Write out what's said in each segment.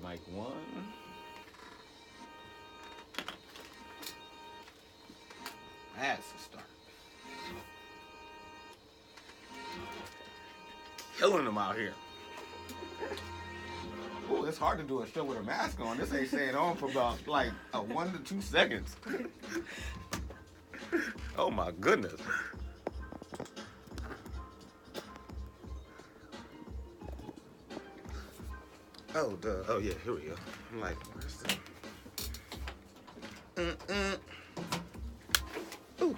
mic one. That's a start. Killing them out here. Ooh, it's hard to do a show with a mask on. This ain't staying on for about like 1 to 2 seconds. Oh my goodness. Oh, duh. Oh, yeah, here we go. I'm like, where's the... Ooh.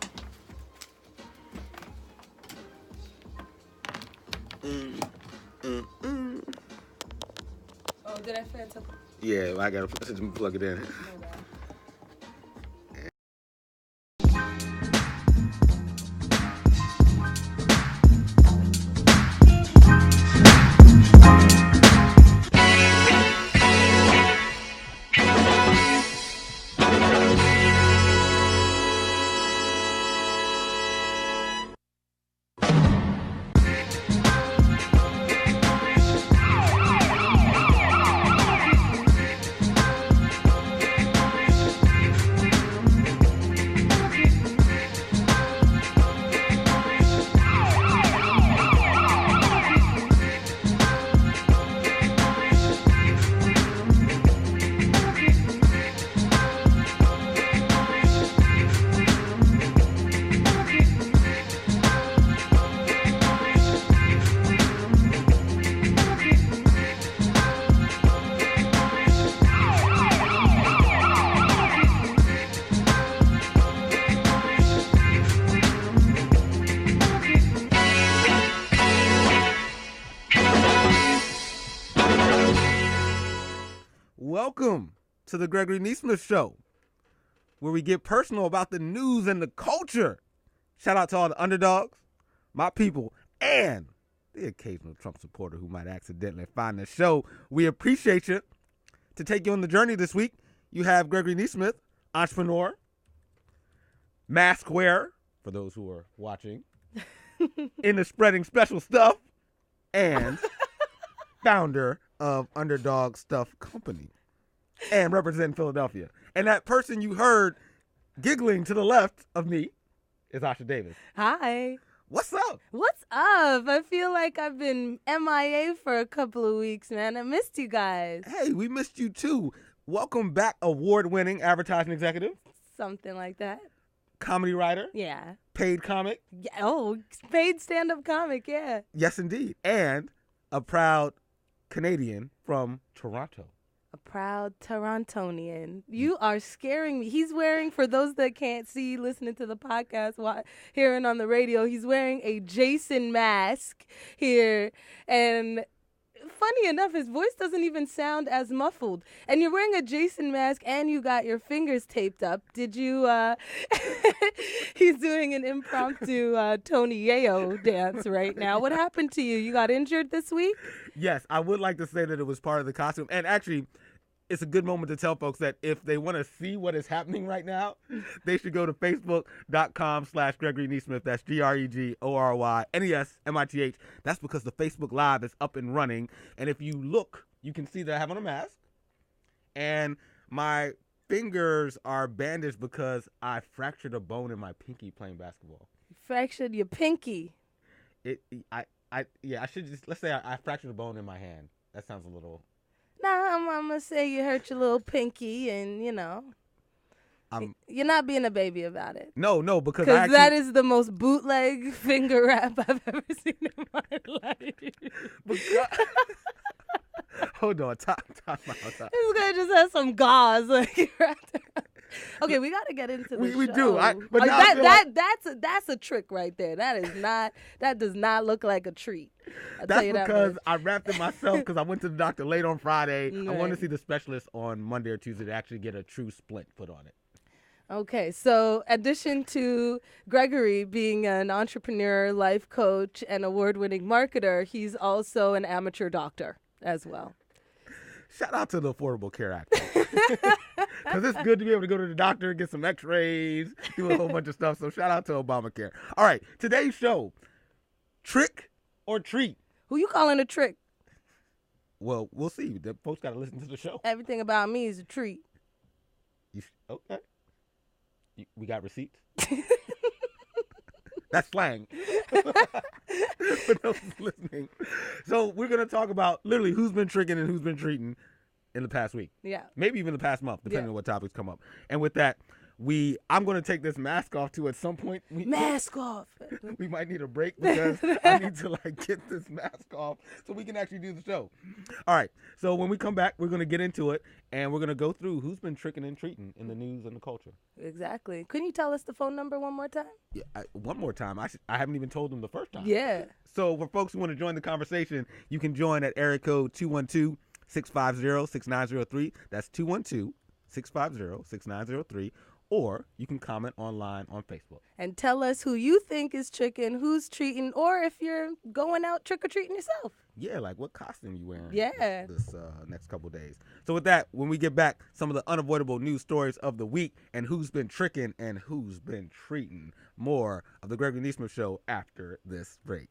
Oh, did I forget to... Yeah, I gotta plug it in. Welcome to the Gregory Nesmith Show, where we get personal about the news and the culture. Shout out to all the underdogs, my people, and the occasional Trump supporter who might accidentally find the show. We appreciate you. To take you on the journey this week, you have Gregory Nesmith, entrepreneur, mask wearer, for those who are watching, into spreading special stuff, and founder of UnderdogStuff Company, and representing Philadelphia. And that person you heard giggling to the left of me is Asha Davis. Hi. What's up? What's up? I feel like I've been MIA for a couple of weeks, man. I missed you guys. Hey, we missed you too. Welcome back, award-winning advertising executive. Something like that. Comedy writer. Yeah. Paid comic. Yeah. Oh, paid stand-up comic, yeah. Yes, indeed. And a proud Canadian from Toronto. A proud Torontonian. You are scaring me. He's wearing, for those that can't see, listening to the podcast, hearing on the radio, he's wearing a Jason mask here. And funny enough, his voice doesn't even sound as muffled. And you're wearing a Jason mask and you got your fingers taped up. Did you, he's doing an impromptu Tony Yayo dance right now. What happened to you? You got injured this week? Yes, I would like to say that it was part of the costume. And actually, it's a good moment to tell folks that if they want to see what is happening right now, they should go to facebook.com/Gregory Nesmith. That's GregoryNesmith. That's because the Facebook Live is up and running. And if you look, you can see that I have on a mask. And my fingers are bandaged because I fractured a bone in my pinky playing basketball. You fractured your pinky. I should just, let's say I fractured a bone in my hand. That sounds a little... Nah, I'm going to say you hurt your little pinky and, you know, you're not being a baby about it. No, because that is the most bootleg finger wrap I've ever seen in my life. Hold on, time out. This guy just has some gauze like wrapped around. Okay, we got to get into the show. We do. That's a trick right there. That does not look like a treat. That's because I wrapped it myself because I went to the doctor late on Friday. Right. I wanted to see the specialist on Monday or Tuesday to actually get a true splint put on it. Okay, so addition to Gregory being an entrepreneur, life coach, and award-winning marketer, he's also an amateur doctor as well. Shout out to the Affordable Care Act. Because it's good to be able to go to the doctor, get some x-rays, do a whole bunch of stuff. So shout out to Obamacare. All right, today's show, trick or treat? Who you calling a trick? Well, we'll see. The folks got to listen to the show. Everything about me is a treat. Okay. We got receipts? That's slang. For those listening. So we're going to talk about literally who's been tricking and who's been treating in the past week. Yeah. Maybe even the past month, depending on what topics come up. And with that, I'm going to take this mask off too at some point. Mask off. We might need a break because I need to get this mask off so we can actually do the show. All right. So when we come back, we're going to get into it and we're going to go through who's been tricking and treating in the news and the culture. Exactly. Couldn't you tell us the phone number one more time? Yeah, one more time. I haven't even told them the first time. Yeah. So for folks who want to join the conversation, you can join at area code 212-650-6903. That's 212-650-6903. Or you can comment online on Facebook. And tell us who you think is tricking, who's treating, or if you're going out trick-or-treating yourself. Yeah, like what costume you wearing this next couple of days. So with that, when we get back, some of the unavoidable news stories of the week and who's been tricking and who's been treating. More of the Gregory Nesmith Show after this break.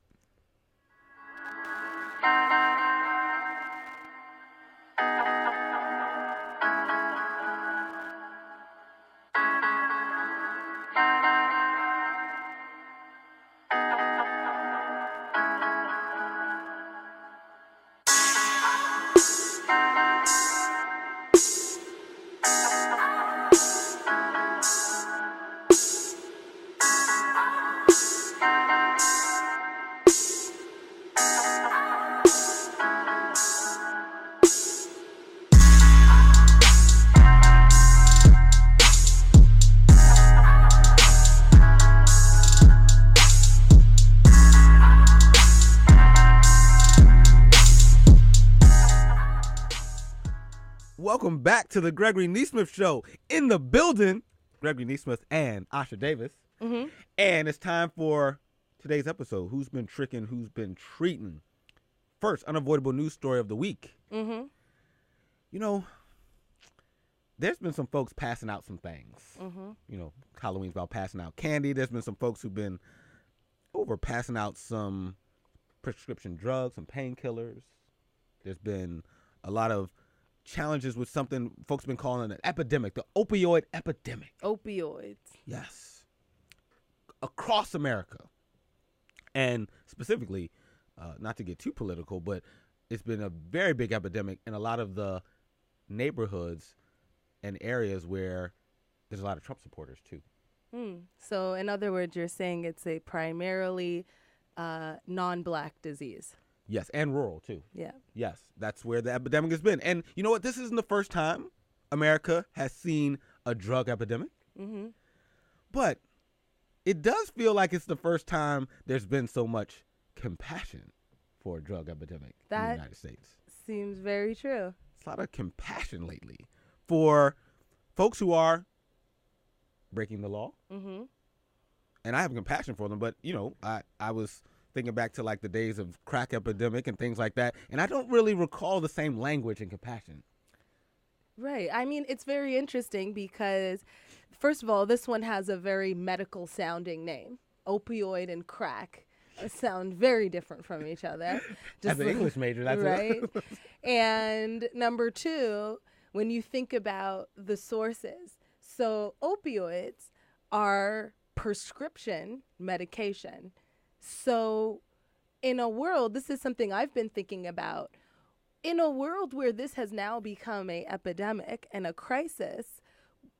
Welcome back to the Gregory Nesmith Show. In the building, Gregory Nesmith and Asha Davis. Mm-hmm. And it's time for today's episode. Who's been tricking, who's been treating? First, unavoidable news story of the week. Mm-hmm. You know, there's been some folks passing out some things. Mm-hmm. You know, Halloween's about passing out candy. There's been some folks who've been passing out some prescription drugs, some painkillers. There's been a lot of challenges with something folks have been calling an epidemic, the opioid epidemic. Opioids. Yes. Across America. And specifically, not to get too political, but it's been a very big epidemic in a lot of the neighborhoods and areas where there's a lot of Trump supporters too. So in other words, you're saying it's a primarily non-black disease. Yes, and rural too. Yeah. Yes, that's where the epidemic has been. And you know what? This isn't the first time America has seen a drug epidemic. Mm-hmm. But it does feel like it's the first time there's been so much compassion for a drug epidemic in the United States. Seems very true. It's a lot of compassion lately for folks who are breaking the law. Mm-hmm. And I have compassion for them, but, you know, I was thinking back to like the days of crack epidemic and things like that, and I don't really recall the same language and compassion. Right. I mean, it's very interesting because, first of all, this one has a very medical sounding name. Opioid and crack sound very different from each other. As an English major, that's right. And number two, when you think about the sources, so opioids are prescription medication. So in a world, this is something I've been thinking about, in a world where this has now become an epidemic and a crisis,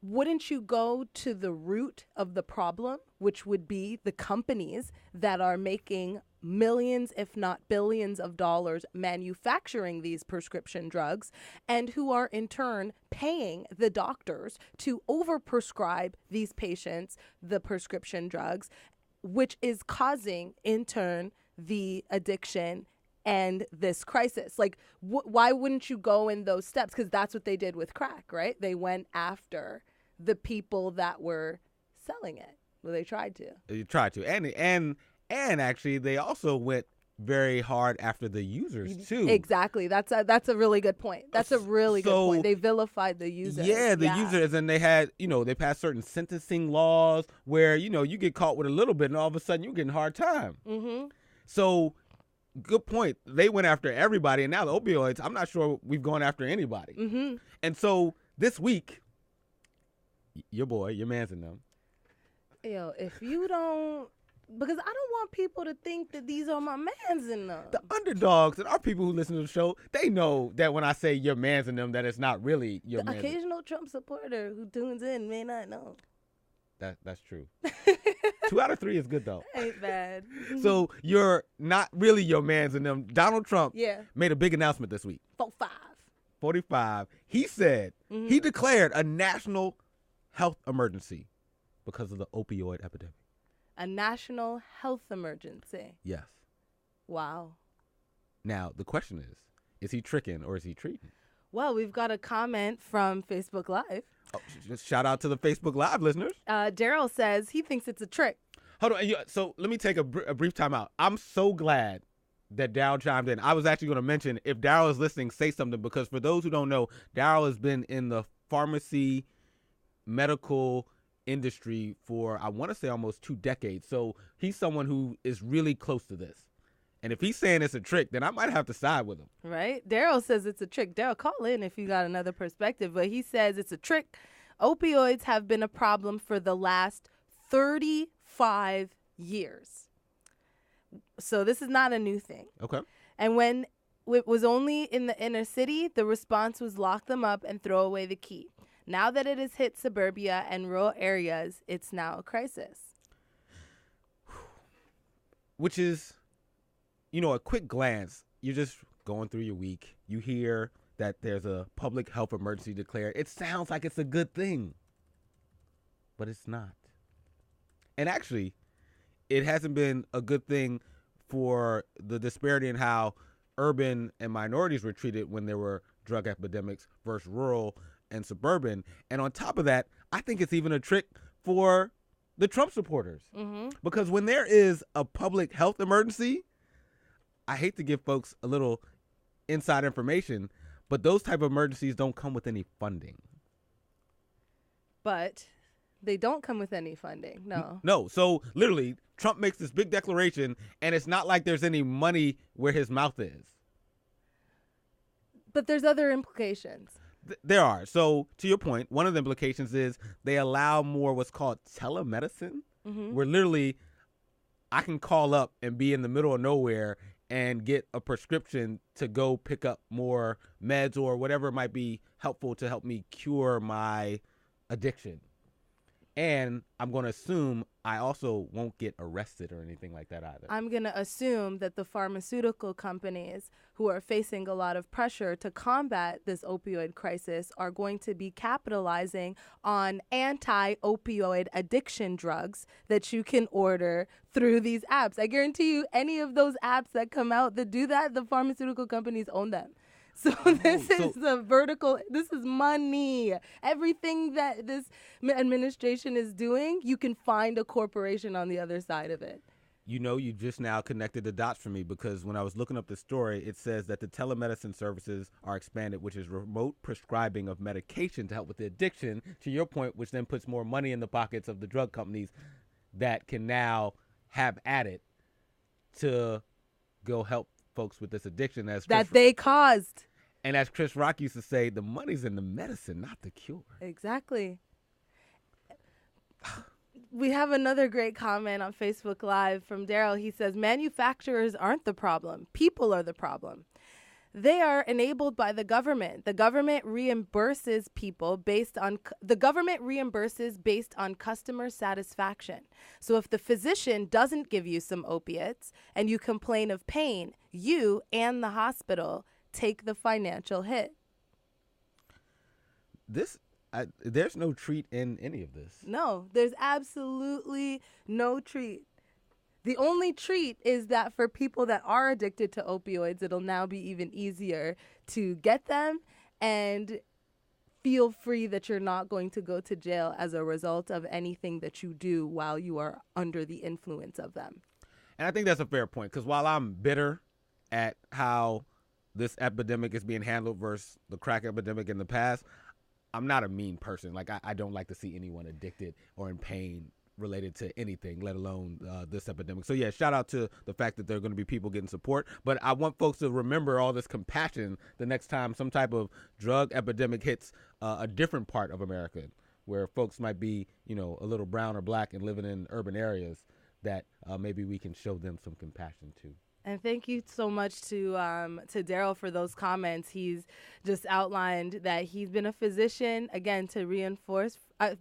wouldn't you go to the root of the problem, which would be the companies that are making millions, if not billions of dollars manufacturing these prescription drugs, and who are in turn paying the doctors to overprescribe these patients the prescription drugs, which is causing, in turn, the addiction and this crisis. Like, why wouldn't you go in those steps? Because that's what they did with crack, right? They went after the people that were selling it. Well, they tried to. They tried to. And actually, they also went very hard after the users, too. Exactly. That's a really good point. That's a really good point. They vilified the users. Yeah, the users. And they had, they passed certain sentencing laws where, you get caught with a little bit and all of a sudden you're getting hard time. Mm-hmm. So good point. They went after everybody, and now the opioids, I'm not sure we've gone after anybody. Mm-hmm. And so this week, your man's in them. Yo, if you don't, because I don't want people to think that these are my mans in them. The underdogs and our people who listen to the show, they know that when I say your man's in them, that it's not really your The man's. occasional Trump supporter who tunes in may not know. That's true. 2 out of 3 is good, though. Ain't bad. So you're not really your man's in them. Donald Trump made a big announcement this week. 45. He said he declared a national health emergency because of the opioid epidemic. A national health emergency. Yes. Wow. Now, the question is he tricking or is he treating? Well, we've got a comment from Facebook Live. Oh, just shout out to the Facebook Live listeners. Daryl says he thinks it's a trick. Hold on. So let me take a brief time out. I'm so glad that Daryl chimed in. I was actually going to mention, if Daryl is listening, say something, because for those who don't know, Daryl has been in the pharmacy medical industry for, I want to say, almost 2 decades. So he's someone who is really close to this. And if he's saying it's a trick, then I might have to side with him. Right? Daryl says it's a trick. Daryl, call in if you got another perspective. But he says it's a trick. Opioids have been a problem for the last 35 years. So this is not a new thing. Okay. And when it was only in the inner city, the response was lock them up and throw away the key. Now that it has hit suburbia and rural areas, it's now a crisis. Which is, a quick glance, you're just going through your week. You hear that there's a public health emergency declared. It sounds like it's a good thing, but it's not. And actually, it hasn't been a good thing for the disparity in how urban and minorities were treated when there were drug epidemics versus rural and suburban. And on top of that, I think it's even a trick for the Trump supporters. Mm-hmm. Because when there is a public health emergency, I hate to give folks a little inside information, but those type of emergencies don't come with any funding. But they don't come with any funding, no. No, so literally, Trump makes this big declaration, and it's not like there's any money where his mouth is. But there's other implications. There are. So to your point, one of the implications is they allow more what's called telemedicine, where literally I can call up and be in the middle of nowhere and get a prescription to go pick up more meds or whatever might be helpful to help me cure my addiction. And I'm going to assume I also won't get arrested or anything like that either. I'm going to assume that the pharmaceutical companies who are facing a lot of pressure to combat this opioid crisis are going to be capitalizing on anti-opioid addiction drugs that you can order through these apps. I guarantee you, any of those apps that come out that do that, the pharmaceutical companies own them. So this is the vertical, this is money. Everything that this administration is doing, you can find a corporation on the other side of it. You just now connected the dots for me, because when I was looking up the story, it says that the telemedicine services are expanded, which is remote prescribing of medication to help with the addiction, to your point, which then puts more money in the pockets of the drug companies that can now have at it to go help folks with this addiction they caused. And as Chris Rock used to say, the money's in the medicine, not the cure. Exactly. We have another great comment on Facebook Live from Daryl. He says, manufacturers aren't the problem. People are the problem. They are enabled by the government. The government reimburses based on customer satisfaction. So if the physician doesn't give you some opiates and you complain of pain, you and the hospital take the financial hit. There's no treat in any of this. No, there's absolutely no treat. The only treat is that for people that are addicted to opioids, it'll now be even easier to get them and feel free that you're not going to go to jail as a result of anything that you do while you are under the influence of them. And I think that's a fair point, because while I'm bitter at how this epidemic is being handled versus the crack epidemic in the past, I'm not a mean person. Like, I don't like to see anyone addicted or in pain related to anything, let alone this epidemic. So yeah, shout out to the fact that there are going to be people getting support. But I want folks to remember all this compassion the next time some type of drug epidemic hits a different part of America, where folks might be, a little brown or black and living in urban areas, that maybe we can show them some compassion too. And thank you so much to Daryl for those comments. He's just outlined that he's been a physician, again, to reinforce,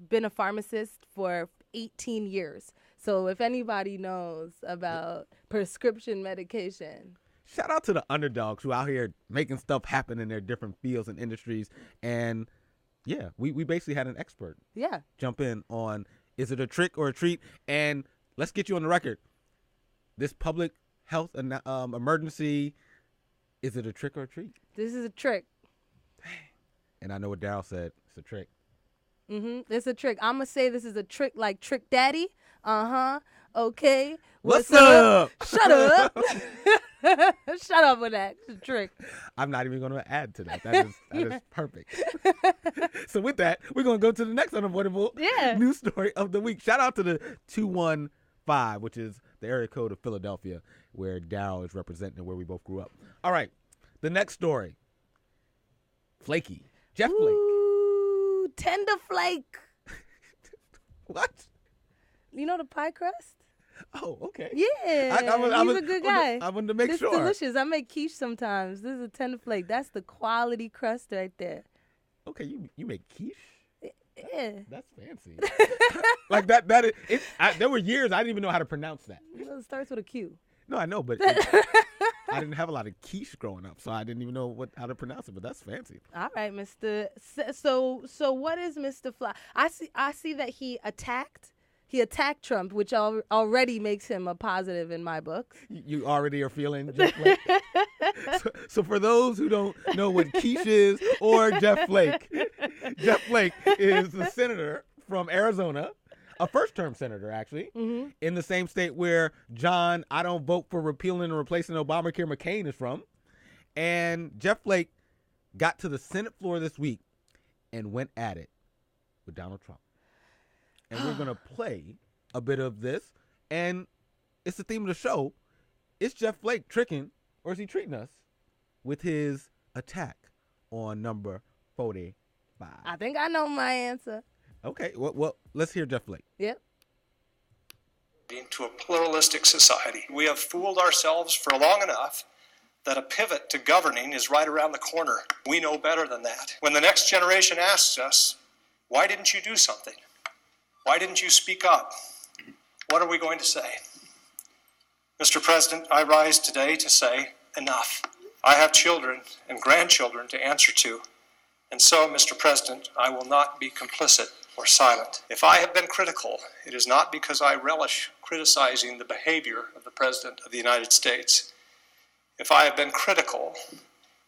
been a pharmacist for 18 years. So if anybody knows about prescription medication. Shout out to the underdogs who out here making stuff happen in their different fields and industries. And yeah, we basically had an expert jump in on, is it a trick or a treat? And let's get you on the record. This public health emergency, is it a trick or a treat? This is a trick. And I know what Daryl said. It's a trick. It's a trick. I'm going to say this is a trick like Trick Daddy. Okay. What's up? Shut up. Shut up with that. It's a trick. I'm not even going to add to that. That is perfect. So with that, we're going to go to the next unavoidable news story of the week. Shout out to the 215, which is the area code of Philadelphia, where Daryl is representing and where we both grew up. All right. The next story. Flaky. Jeff Flake. Ooh, Tender Flake. What? You know the pie crust? Oh, okay. Yeah. He's a good guy. I wanted to make sure. It's delicious. I make quiche sometimes. This is a Tender Flake. That's the quality crust right there. Okay, you make quiche? Yeah. That's fancy. Like that there were years I didn't even know how to pronounce that. It starts with a Q. No, I know, but I didn't have a lot of quiche growing up, so I didn't even know how to pronounce it, but that's fancy. All right, Mr. So what is Mr. Fly? I see that he attacked Trump, which already makes him a positive in my book. You already are feeling Jeff Flake. So for those who don't know what quiche is or Jeff Flake is the senator from Arizona, a first-term senator, actually, in the same state where John, I don't vote for repealing and replacing Obamacare, McCain is from. And Jeff Flake got to the Senate floor this week and went at it with Donald Trump. And we're going to play a bit of this. And it's the theme of the show. Is Jeff Flake tricking, or is he treating us with his attack on number 45? I think I know my answer. Okay, well, let's hear Jeff Flake. Yep. To a pluralistic society. We have fooled ourselves for long enough that a pivot to governing is right around the corner. We know better than that. When the next generation asks us, why didn't you do something? Why didn't you speak up? What are we going to say? Mr. President, I rise today to say enough. I have children and grandchildren to answer to. And so, Mr. President, I will not be complicit or silent. If I have been critical, it is not because I relish criticizing the behavior of the President of the United States. If I have been critical,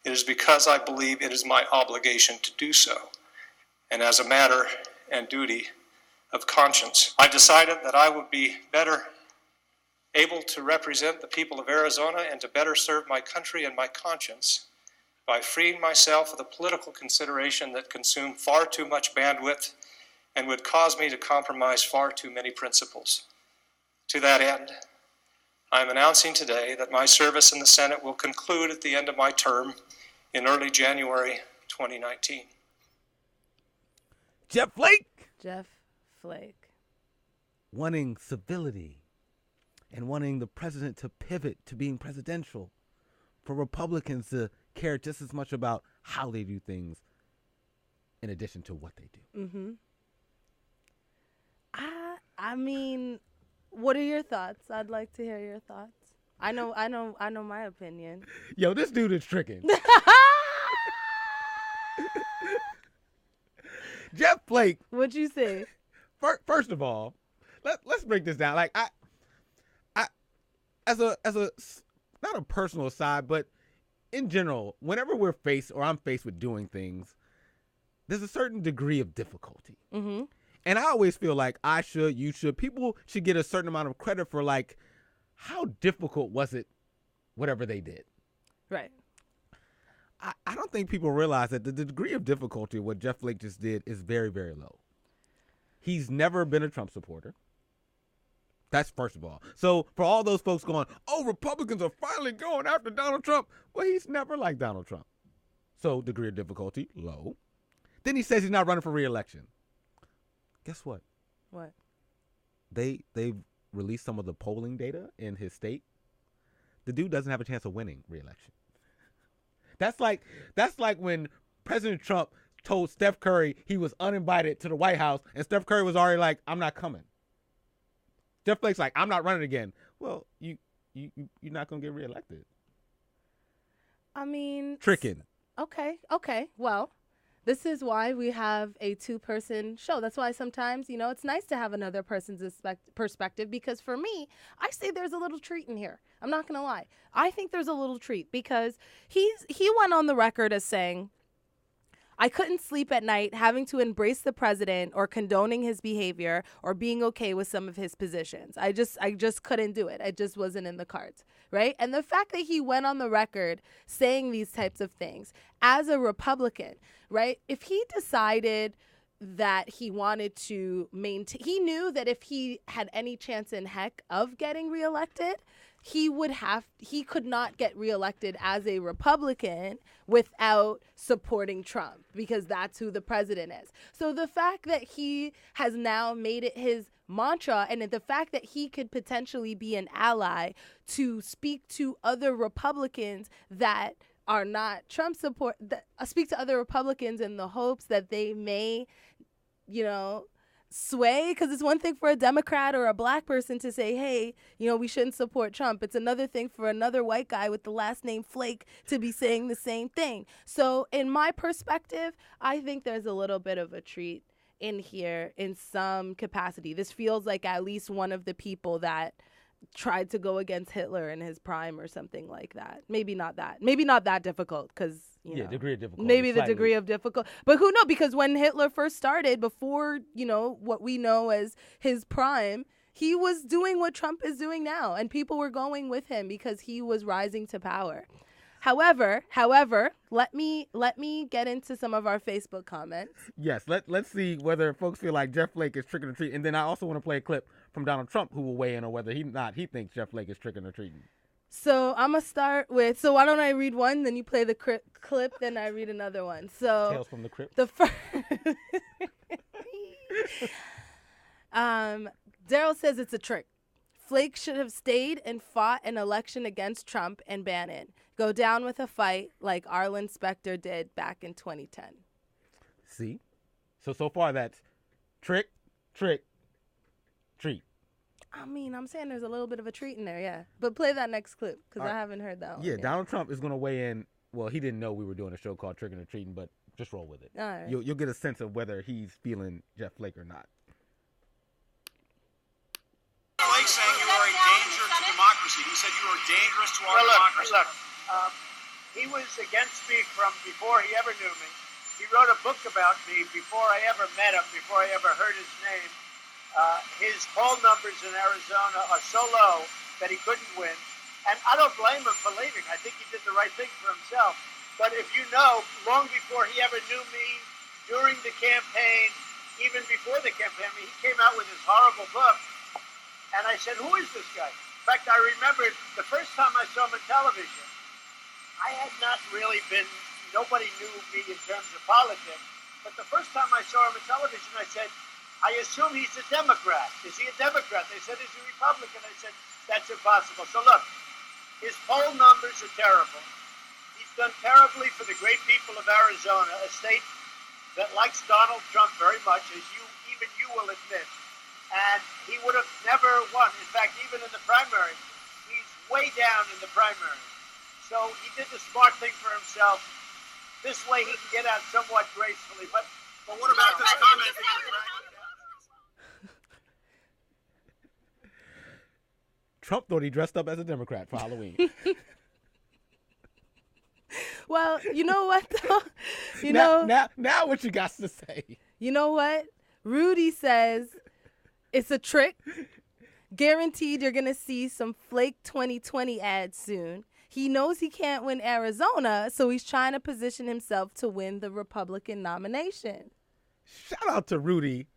it is because I believe it is my obligation to do so. And as a matter and duty of conscience, I decided that I would be better able to represent the people of Arizona and to better serve my country and my conscience by freeing myself of the political consideration that consumed far too much bandwidth and would cause me to compromise far too many principles. To that end, I am announcing today that my service in the Senate will conclude at the end of my term in early January 2019. Jeff Flake! Jeff Flake. Wanting civility and wanting the president to pivot to being presidential, for Republicans to care just as much about how they do things in addition to what they do. I mean, what are your thoughts? I'd like to hear your thoughts. I know my opinion. Yo, this dude is tricking. Jeff Flake. What'd you say? First of all, let's break this down. Like I as a not a personal aside, but in general, whenever I'm faced with doing things, there's a certain degree of difficulty. And I always feel like you should, people should get a certain amount of credit for, like, how difficult was it, whatever they did. Right. I don't think people realize that the degree of difficulty of what Jeff Flake just did is very, very low. He's never been a Trump supporter. That's first of all. So for all those folks going, oh, Republicans are finally going after Donald Trump. Well, he's never liked Donald Trump. So degree of difficulty, low. Then he says he's not running for re-election. Guess what? What? They've released some of the polling data in his state. The dude doesn't have a chance of winning re-election. That's like when President Trump told Steph Curry he was uninvited to the White House, and Steph Curry was already like, I'm not coming. Jeff Flake's like, I'm not running again. Well, you're not gonna get reelected. I mean, Trickin. Okay. Well, this is why we have a 2-person show. That's why sometimes, it's nice to have another person's perspective, because for me, I say there's a little treat in here. I'm not gonna lie. I think there's a little treat because he went on the record as saying, I couldn't sleep at night having to embrace the president or condoning his behavior or being okay with some of his positions. I just couldn't do it. It just wasn't in the cards, right? And the fact that he went on the record saying these types of things as a Republican, right? If he decided that he wanted to maintain, he knew that if he had any chance in heck of getting reelected, he could not get reelected as a Republican without supporting Trump, because that's who the president is. So the fact that he has now made it his mantra, and the fact that he could potentially be an ally to speak to other Republicans that are not Trump support, speak to other Republicans in the hopes that they may, sway, because it's one thing for a Democrat or a black person to say, hey, we shouldn't support Trump. It's another thing for another white guy with the last name Flake to be saying the same thing. So in my perspective, I think there's a little bit of a treat in here in some capacity. This feels like at least one of the people that tried to go against Hitler in his prime or something like that. Maybe not that difficult, because degree of difficulty. Maybe the degree of difficult, but who knows? Because when Hitler first started, before what we know as his prime, he was doing what Trump is doing now, and people were going with him because he was rising to power. However, let me get into some of our Facebook comments. Yes, let's see whether folks feel like Jeff Flake is tricking or treating, and then I also want to play a clip from Donald Trump, who will weigh in on whether he thinks Jeff Flake is tricking or treating. So I'm gonna start with. So why don't I read one, then you play the clip, then I read another one. So Tales from the Crypt. The first. Daryl says it's a trick. Flake should have stayed and fought an election against Trump and Bannon. Go down with a fight like Arlen Specter did back in 2010. See? So far that's trick, treat. I mean, I'm saying there's a little bit of a treat in there, yeah. But play that next clip, because I haven't heard that one. Yeah, Donald Trump is going to weigh in. Well, he didn't know we were doing a show called Trickin' or Treatin', but just roll with it. All right. You'll get a sense of whether he's feeling Jeff Flake or not. Flake saying you are a danger to democracy. He said you are dangerous to our democracy. Look, he was against me from before he ever knew me. He wrote a book about me before I ever met him, before I ever heard his name. His poll numbers in Arizona are so low that he couldn't win. And I don't blame him for leaving. I think he did the right thing for himself. But if you know, long before he ever knew me, during the campaign, even before the campaign, he came out with his horrible book. And I said, who is this guy? In fact, I remember the first time I saw him on television, I had not really been, nobody knew me in terms of politics. But the first time I saw him on television, I said, I assume he's a Democrat. Is he a Democrat? They said, he's a Republican. I said, that's impossible. So look, his poll numbers are terrible. He's done terribly for the great people of Arizona, a state that likes Donald Trump very much, as even you will admit. And he would have never won. In fact, even in the primary, he's way down in the primary. So he did the smart thing for himself. This way he can get out somewhat gracefully. But what about this comment? Trump thought he dressed up as a Democrat for Halloween. Well, you know what, though? Now what you got to say? You know what? Rudy says it's a trick. Guaranteed you're going to see some Flake 2020 ads soon. He knows he can't win Arizona, so he's trying to position himself to win the Republican nomination. Shout out to Rudy,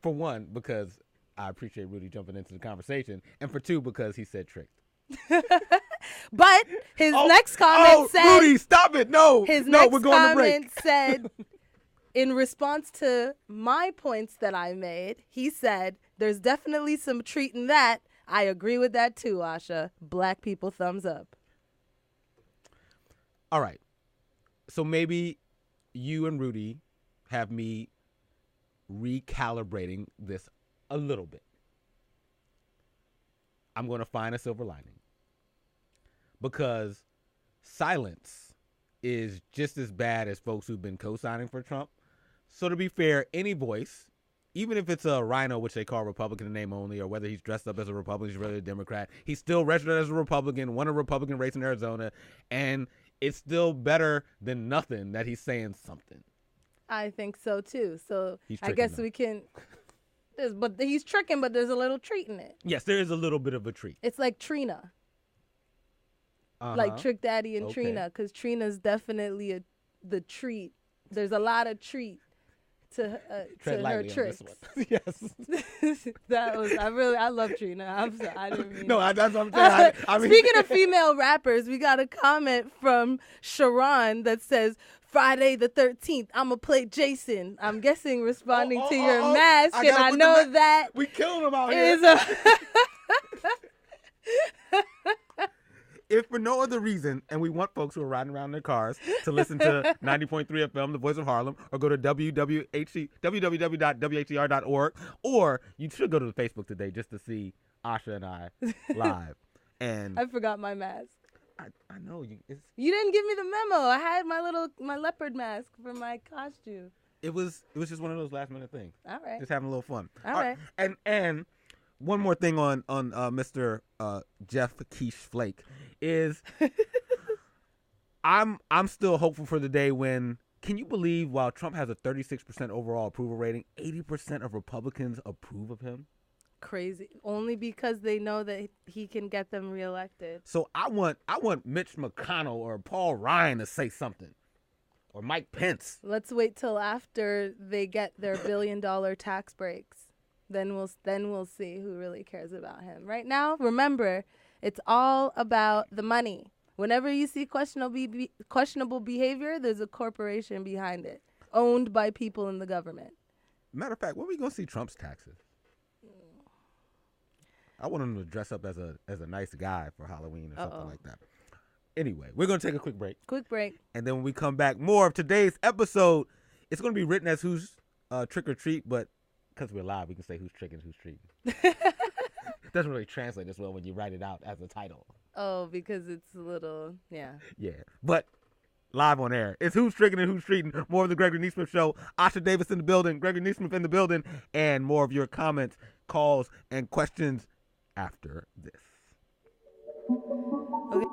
for one, because I appreciate Rudy jumping into the conversation. And for two, because he said tricked. But his next comment said... Rudy, stop it. No, His no, next we're going to break. comment said, in response to my points that I made, he said, there's definitely some treat in that. I agree with that too, Asha. Black people, thumbs up. All right. So maybe you and Rudy have me recalibrating this a little bit. I'm going to find a silver lining. Because silence is just as bad as folks who've been co-signing for Trump. So to be fair, any voice, even if it's a rhino, which they call Republican in name only, or whether he's dressed up as a Republican, he's really a Democrat, he's still registered as a Republican, won a Republican race in Arizona, and it's still better than nothing that he's saying something. I think so too. So I tricking, guess though. we can... But he's tricking, but there's a little treat in it. Yes, there is a little bit of a treat. It's like Trina. Like Trick Daddy and Trina, because Trina's definitely the treat. There's a lot of treat to her tricks. Yes. I love Trina. I'm sorry, I didn't mean. No, that's what I'm saying. I mean, Speaking of female rappers, we got a comment from Sharon that says, Friday the 13th, I'm going to play Jason. I'm guessing responding to your mask, and I know that we killing him out is here. If for no other reason, and we want folks who are riding around in their cars to listen to 90.3 FM, The Voice of Harlem, or go to www.wher.org, or you should go to the Facebook today just to see Asha and I live. And I forgot my mask. I know you. You didn't give me the memo. I had my leopard mask for my costume. It was just one of those last minute things. All right. Just having a little fun. All right. And one more thing on Mr. Jeff Quiche Flake is I'm still hopeful for the day when, can you believe while Trump has a 36% overall approval rating, 80% of Republicans approve of him? Crazy. Only because they know that he can get them reelected. So I want Mitch McConnell or Paul Ryan to say something. Or Mike Pence. Let's wait till after they get their $1 billion tax breaks. Then we'll see who really cares about him. Right now, remember, it's all about the money. Whenever you see questionable behavior, there's a corporation behind it, owned by people in the government. Matter of fact, when are we gonna see Trump's taxes? I want him to dress up as a nice guy for Halloween or something like that. Anyway, we're gonna take a quick break. And then when we come back, more of today's episode. It's gonna be written as who's trick or treat, but because we're live, we can say who's tricking, who's treating. It doesn't really translate as well when you write it out as a title. Oh, because it's a little, yeah. Yeah, but live on air. It's who's tricking and who's treating. More of the Gregory Nesmith Show. Asha Davis in the building. Gregory Nesmith in the building. And more of your comments, calls, and questions after this. Okay.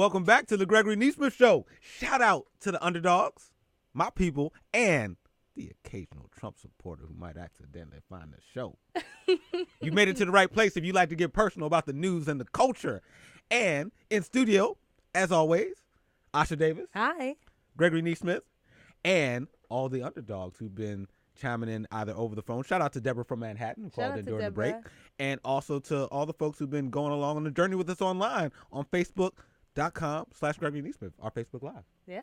Welcome back to the Gregory Nesmith Show. Shout out to the underdogs, my people, and the occasional Trump supporter who might accidentally find the show. You made it to the right place if you like to get personal about the news and the culture. And in studio, as always, Asha Davis. Hi. Gregory Nesmith, and all the underdogs who've been chiming in either over the phone. Shout out to Deborah from Manhattan who called in during the break. And also to all the folks who've been going along on the journey with us online on Facebook.com/Gregory Nesmith, our Facebook Live. Yeah.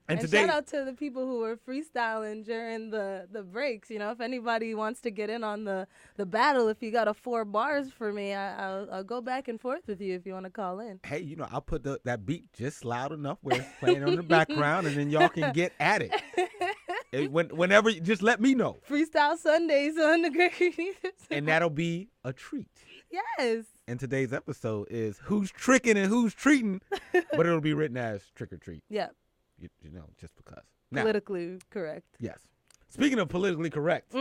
And today, shout out to the people who were freestyling during the breaks. You know, if anybody wants to get in on the battle, if you got a 4 bars for me, I'll go back and forth with you if you want to call in. Hey, you know, I'll put that beat just loud enough where it's playing on the background, and then y'all can get at it. Whenever, just let me know. Freestyle Sundays on the Gregory Nesmith. And that'll be a treat. Yes. And today's episode is Who's Trickin' and Who's Treatin', but it'll be written as Trick or Treat. Yeah. You know, just because. Now, politically correct. Yes. Speaking of politically correct,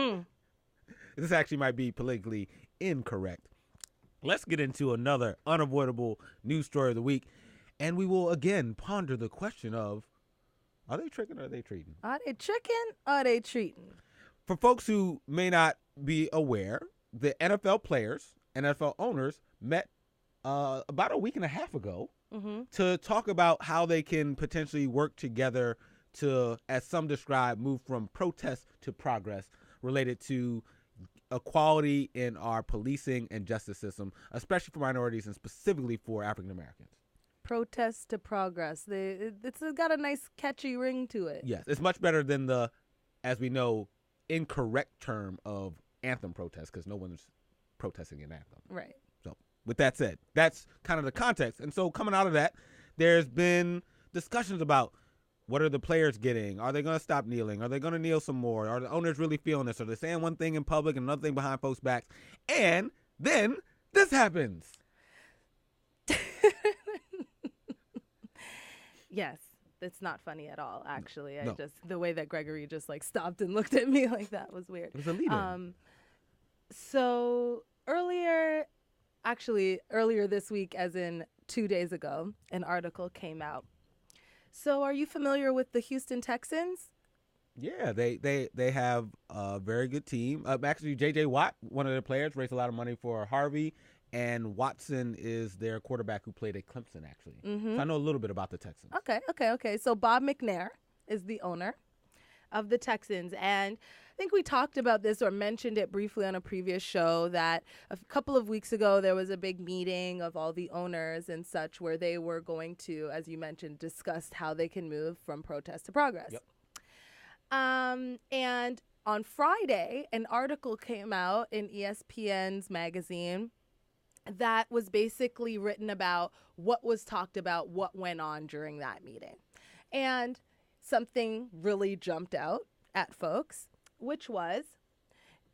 this actually might be politically incorrect. Let's get into another unavoidable news story of the week, and we will again ponder the question of, are they tricking or are they treating? Are they tricking or are they treating? For folks who may not be aware, the NFL players, NFL owners met about a week and a half ago to talk about how they can potentially work together to, as some describe, move from protest to progress related to equality in our policing and justice system, especially for minorities and specifically for African Americans. Protest to progress. It's got a nice catchy ring to it. Yes, it's much better than the, as we know, incorrect term of anthem protest, because no one's protesting an anthem. Right. So with that said, that's kind of the context. And so coming out of that, there's been discussions about what are the players getting? Are they going to stop kneeling? Are they going to kneel some more? Are the owners really feeling this? Are they saying one thing in public and another thing behind folks' backs? And then this happens. Yes. It's not funny at all, actually. No. The way that Gregory just like stopped and looked at me like that was weird. It was a lead-in. So earlier this week, as in 2 days ago, an article came out. So are you familiar with the Houston Texans? Yeah, they have a very good team. Actually, J.J. Watt, one of their players, raised a lot of money for Harvey, and Watson is their quarterback who played at Clemson, actually. So I know a little bit about the Texans. Okay. So Bob McNair is the owner of the Texans, and I think we talked about this or mentioned it briefly on a previous show that a couple of weeks ago there was a big meeting of all the owners and such where they were going to, as you mentioned, discuss how they can move from protest to progress. Yep. And on Friday, an article came out in ESPN's magazine that was basically written about what was talked about, what went on during that meeting. And something really jumped out at folks, which was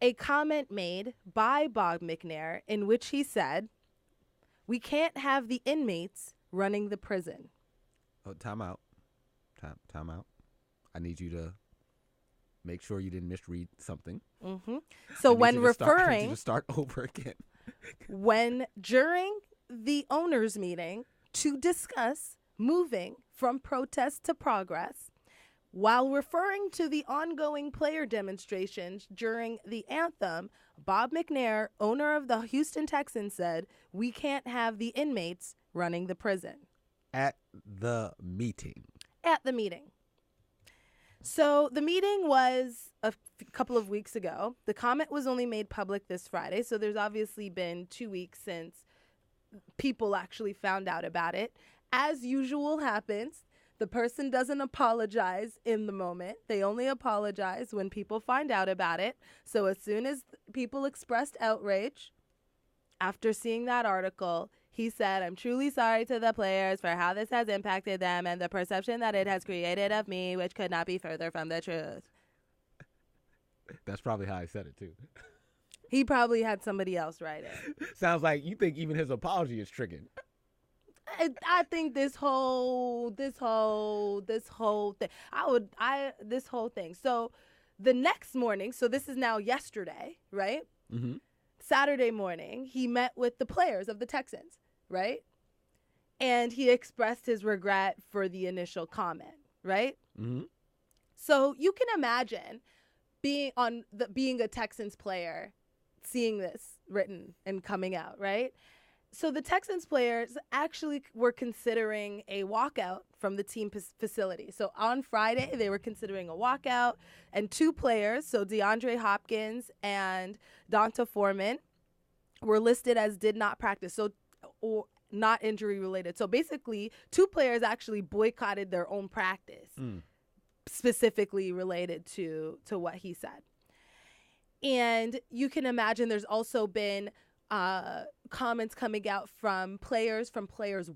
a comment made by Bob McNair in which he said, "We can't have the inmates running the prison." Oh, time out. Time out. I need you to make sure you didn't misread something. So when referring, I need you to start over again. when during the owners' meeting to discuss moving from protest to progress, while referring to the ongoing player demonstrations during the anthem, Bob McNair, owner of the Houston Texans, said, "We can't have the inmates running the prison." At the meeting. So the meeting was a couple of weeks ago. The comment was only made public this Friday, so there's obviously been 2 weeks since people actually found out about it. As usual happens, the person doesn't apologize in the moment. They only apologize when people find out about it. So as soon as people expressed outrage after seeing that article, he said, "I'm truly sorry to the players for how this has impacted them and the perception that it has created of me, which could not be further from the truth." That's probably how I said it, too. He probably had somebody else write it. Sounds like you think even his apology is tricking. I think this whole thing. This whole thing. So the next morning, so this is now yesterday, right? Saturday morning, he met with the players of the Texans, right? and he expressed his regret for the initial comment, right? Mm-hmm. So you can imagine being a Texans player, seeing this written and coming out, right? So the Texans players actually were considering a walkout from the team facility. So on Friday, they were considering a walkout, and 2 players, so DeAndre Hopkins and Donta Foreman, were listed as did not practice, so or not injury related. So basically, 2 players actually boycotted their own practice, specifically related to what he said. And you can imagine there's also been comments coming out from players'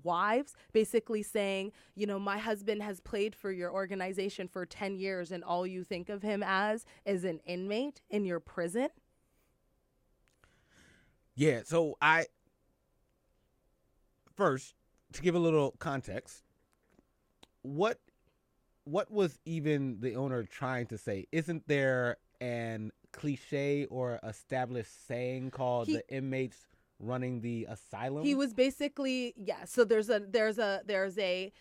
wives, basically saying, you know, my husband has played for your organization for 10 years and all you think of him as is an inmate in your prison. Yeah, so first, to give a little context, what was even the owner trying to say? Isn't there an cliche or established saying called the inmates running the asylum? He was basically, so there's a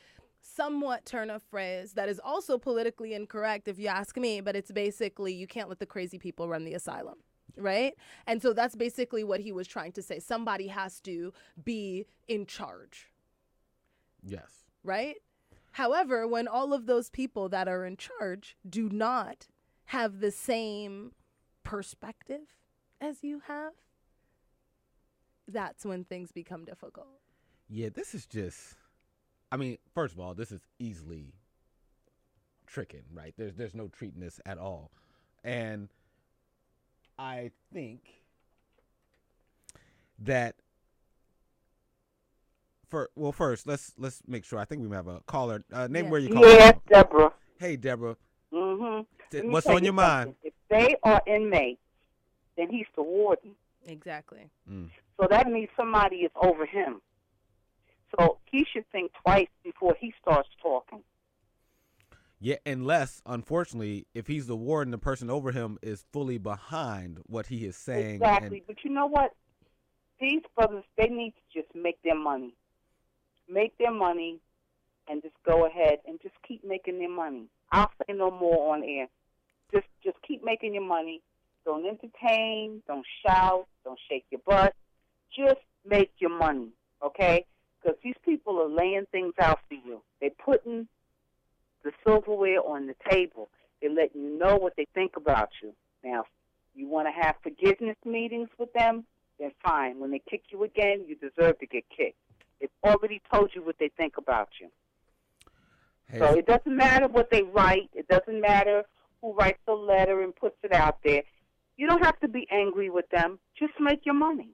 somewhat turn of phrase that is also politically incorrect if you ask me, but it's basically you can't let the crazy people run the asylum, right? And so that's basically what he was trying to say. Somebody has to be in charge. Yes. Right? However, when all of those people that are in charge do not have the same perspective as you have, that's when things become difficult. Yeah, this is just, I mean, first of all, this is easily Trickin, right? There's no treating this at all. And I think that first, let's make sure. I think we have a caller. Name where you calling from. Yes, Deborah. Hey, Deborah. Mm-hmm. What's on your mind? If they are inmates, then he's the warden. Exactly. So that means somebody is over him. So he should think twice before he starts talking. Yeah, unless, unfortunately, if he's the warden, the person over him is fully behind what he is saying. Exactly. But you know what? These brothers, they need to just make their money. Make their money and just go ahead and just keep making their money. I'll say no more on air. Just keep making your money. Don't entertain. Don't shout. Don't shake your butt. Just make your money, okay? Because these people are laying things out for you. They're putting the silverware on the table. They're letting you know what they think about you. Now, you want to have forgiveness meetings with them, then fine. When they kick you again, you deserve to get kicked. They've already told you what they think about you. Hey. So it doesn't matter what they write. It doesn't matter who writes the letter and puts it out there. You don't have to be angry with them. Just make your money.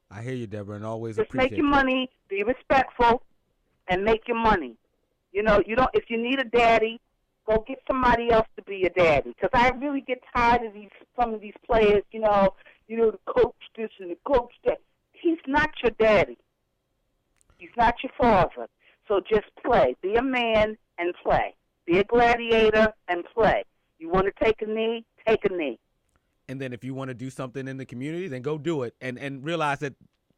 I hear you, Deborah, and always just appreciate make your money, be respectful, and make your money. You know, you don't. If you need a daddy, go get somebody else to be your daddy. Because I really get tired of some of these players. You know, the coach this and the coach that. He's not your daddy. He's not your father. So just play. Be a man and play. Be a gladiator and play. You want to take a knee? Take a knee. And then if you want to do something in the community, then go do it. And realize that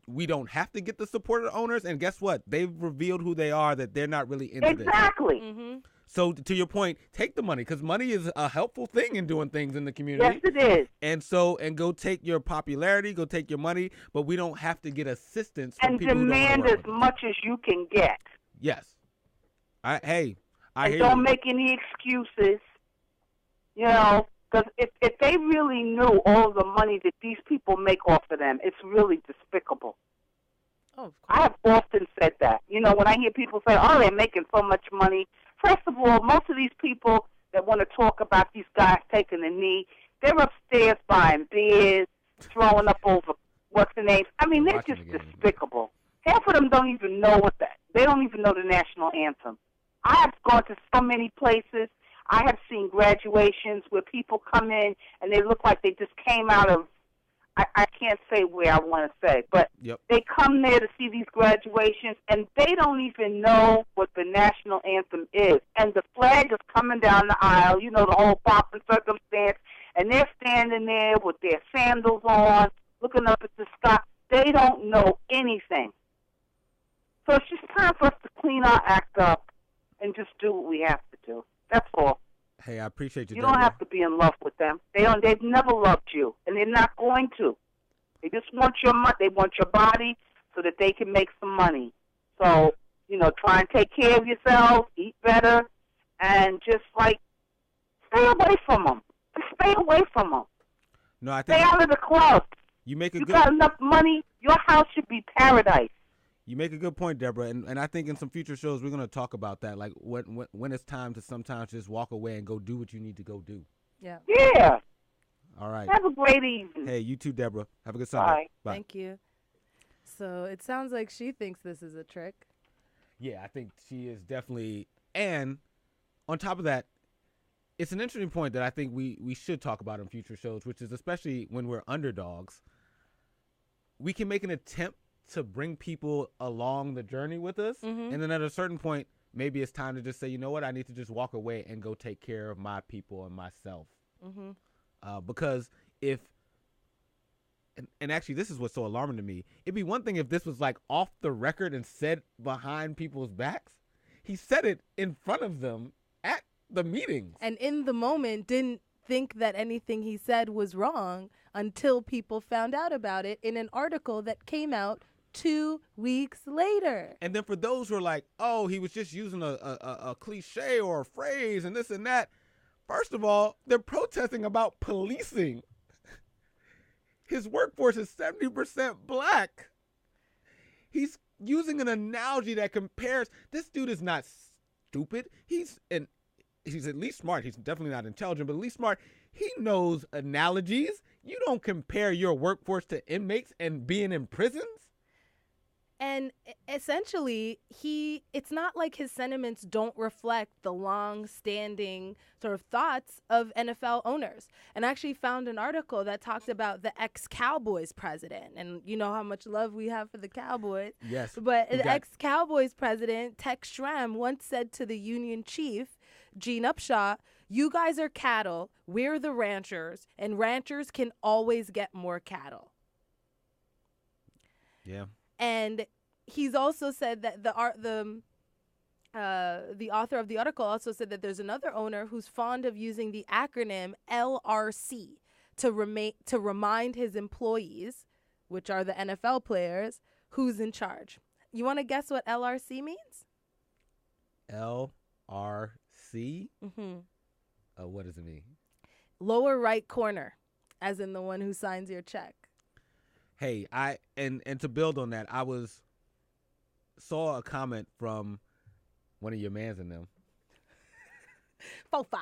we don't have to get the support of the owners. And guess what? They've revealed who they are, that they're not really into this. Exactly. Mm-hmm. So to your point, take the money, because money is a helpful thing in doing things in the community. Yes, it is. And go take your popularity, go take your money, but we don't have to get assistance from people who don't demand want to work as with us. much as you can get. Yes. I hear don't you. make any excuses. You know, because if they really knew all the money that these people make off of them, it's really despicable. Oh, of course. I have often said that. You know, when I hear people say, oh, they're making so much money. First of all, most of these people that want to talk about these guys taking a knee, they're upstairs buying beers, throwing up over what's the name. I mean, they're just despicable. Half of them don't even know they don't even know the national anthem. I have gone to so many places. I have seen graduations where people come in and they look like they just came out of, I can't say where I want to say, but They come there to see these graduations and they don't even know what the national anthem is. And the flag is coming down the aisle, you know, the whole pomp and circumstance, and they're standing there with their sandals on, looking up at the sky. They don't know anything. So it's clean our act up and just do what we have to do. That's all. Hey, I appreciate you. You don't have to be in love with them. They've never loved you, and they're not going to. They just want your money. They want your body so that they can make some money. So, try and take care of yourself, eat better, and just, stay away from them. Just stay away from them. No, I think stay out of the club. You got enough money. Your house should be paradise. You make a good point, Deborah, and I think in some future shows we're going to talk about that, like when it's time to sometimes just walk away and go do what you need to go do. Yeah. Yeah. All right. Have a great evening. Hey, you too, Deborah. Have a good Sunday. Bye. Thank you. So it sounds like she thinks this is a trick. Yeah, I think she is definitely. And on top of that, it's an interesting point that I think we should talk about in future shows, which is especially when we're underdogs, we can make an attempt to bring people along the journey with us. Mm-hmm. And then at a certain point, maybe it's time to just say, you know what, I need to just walk away and go take care of my people and myself. Mm-hmm. Because if, and actually this is what's so alarming to me, it'd be one thing if this was off the record and said behind people's backs. He said it in front of them at the meetings. And in the moment didn't think that anything he said was wrong until people found out about it in an article that came out 2 weeks later. And then for those who are like, oh, he was just using a cliche or a phrase and this and that. First of all, they're protesting about policing. His workforce is 70% black. He's using an analogy that compares. This dude is not stupid. He's at least smart. He's definitely not intelligent, but at least smart. He knows analogies. You don't compare your workforce to inmates and being in prisons. And essentially, it's not like his sentiments don't reflect the long-standing sort of thoughts of NFL owners. And I actually found an article that talked about the ex-Cowboys president. And you know how much love we have for the Cowboys. Yes. But the ex-Cowboys president, Tex Schramm, once said to the union chief, Gene Upshaw, "You guys are cattle, we're the ranchers, and ranchers can always get more cattle." Yeah. And he's also said that the author of the article also said that there's another owner who's fond of using the acronym LRC to remind his employees, which are the NFL players, who's in charge. You want to guess what LRC means? LRC? Mm-hmm. What does it mean? Lower right corner, as in the one who signs your check. Hey, and to build on that, I saw a comment from one of your mans in them. 4-5.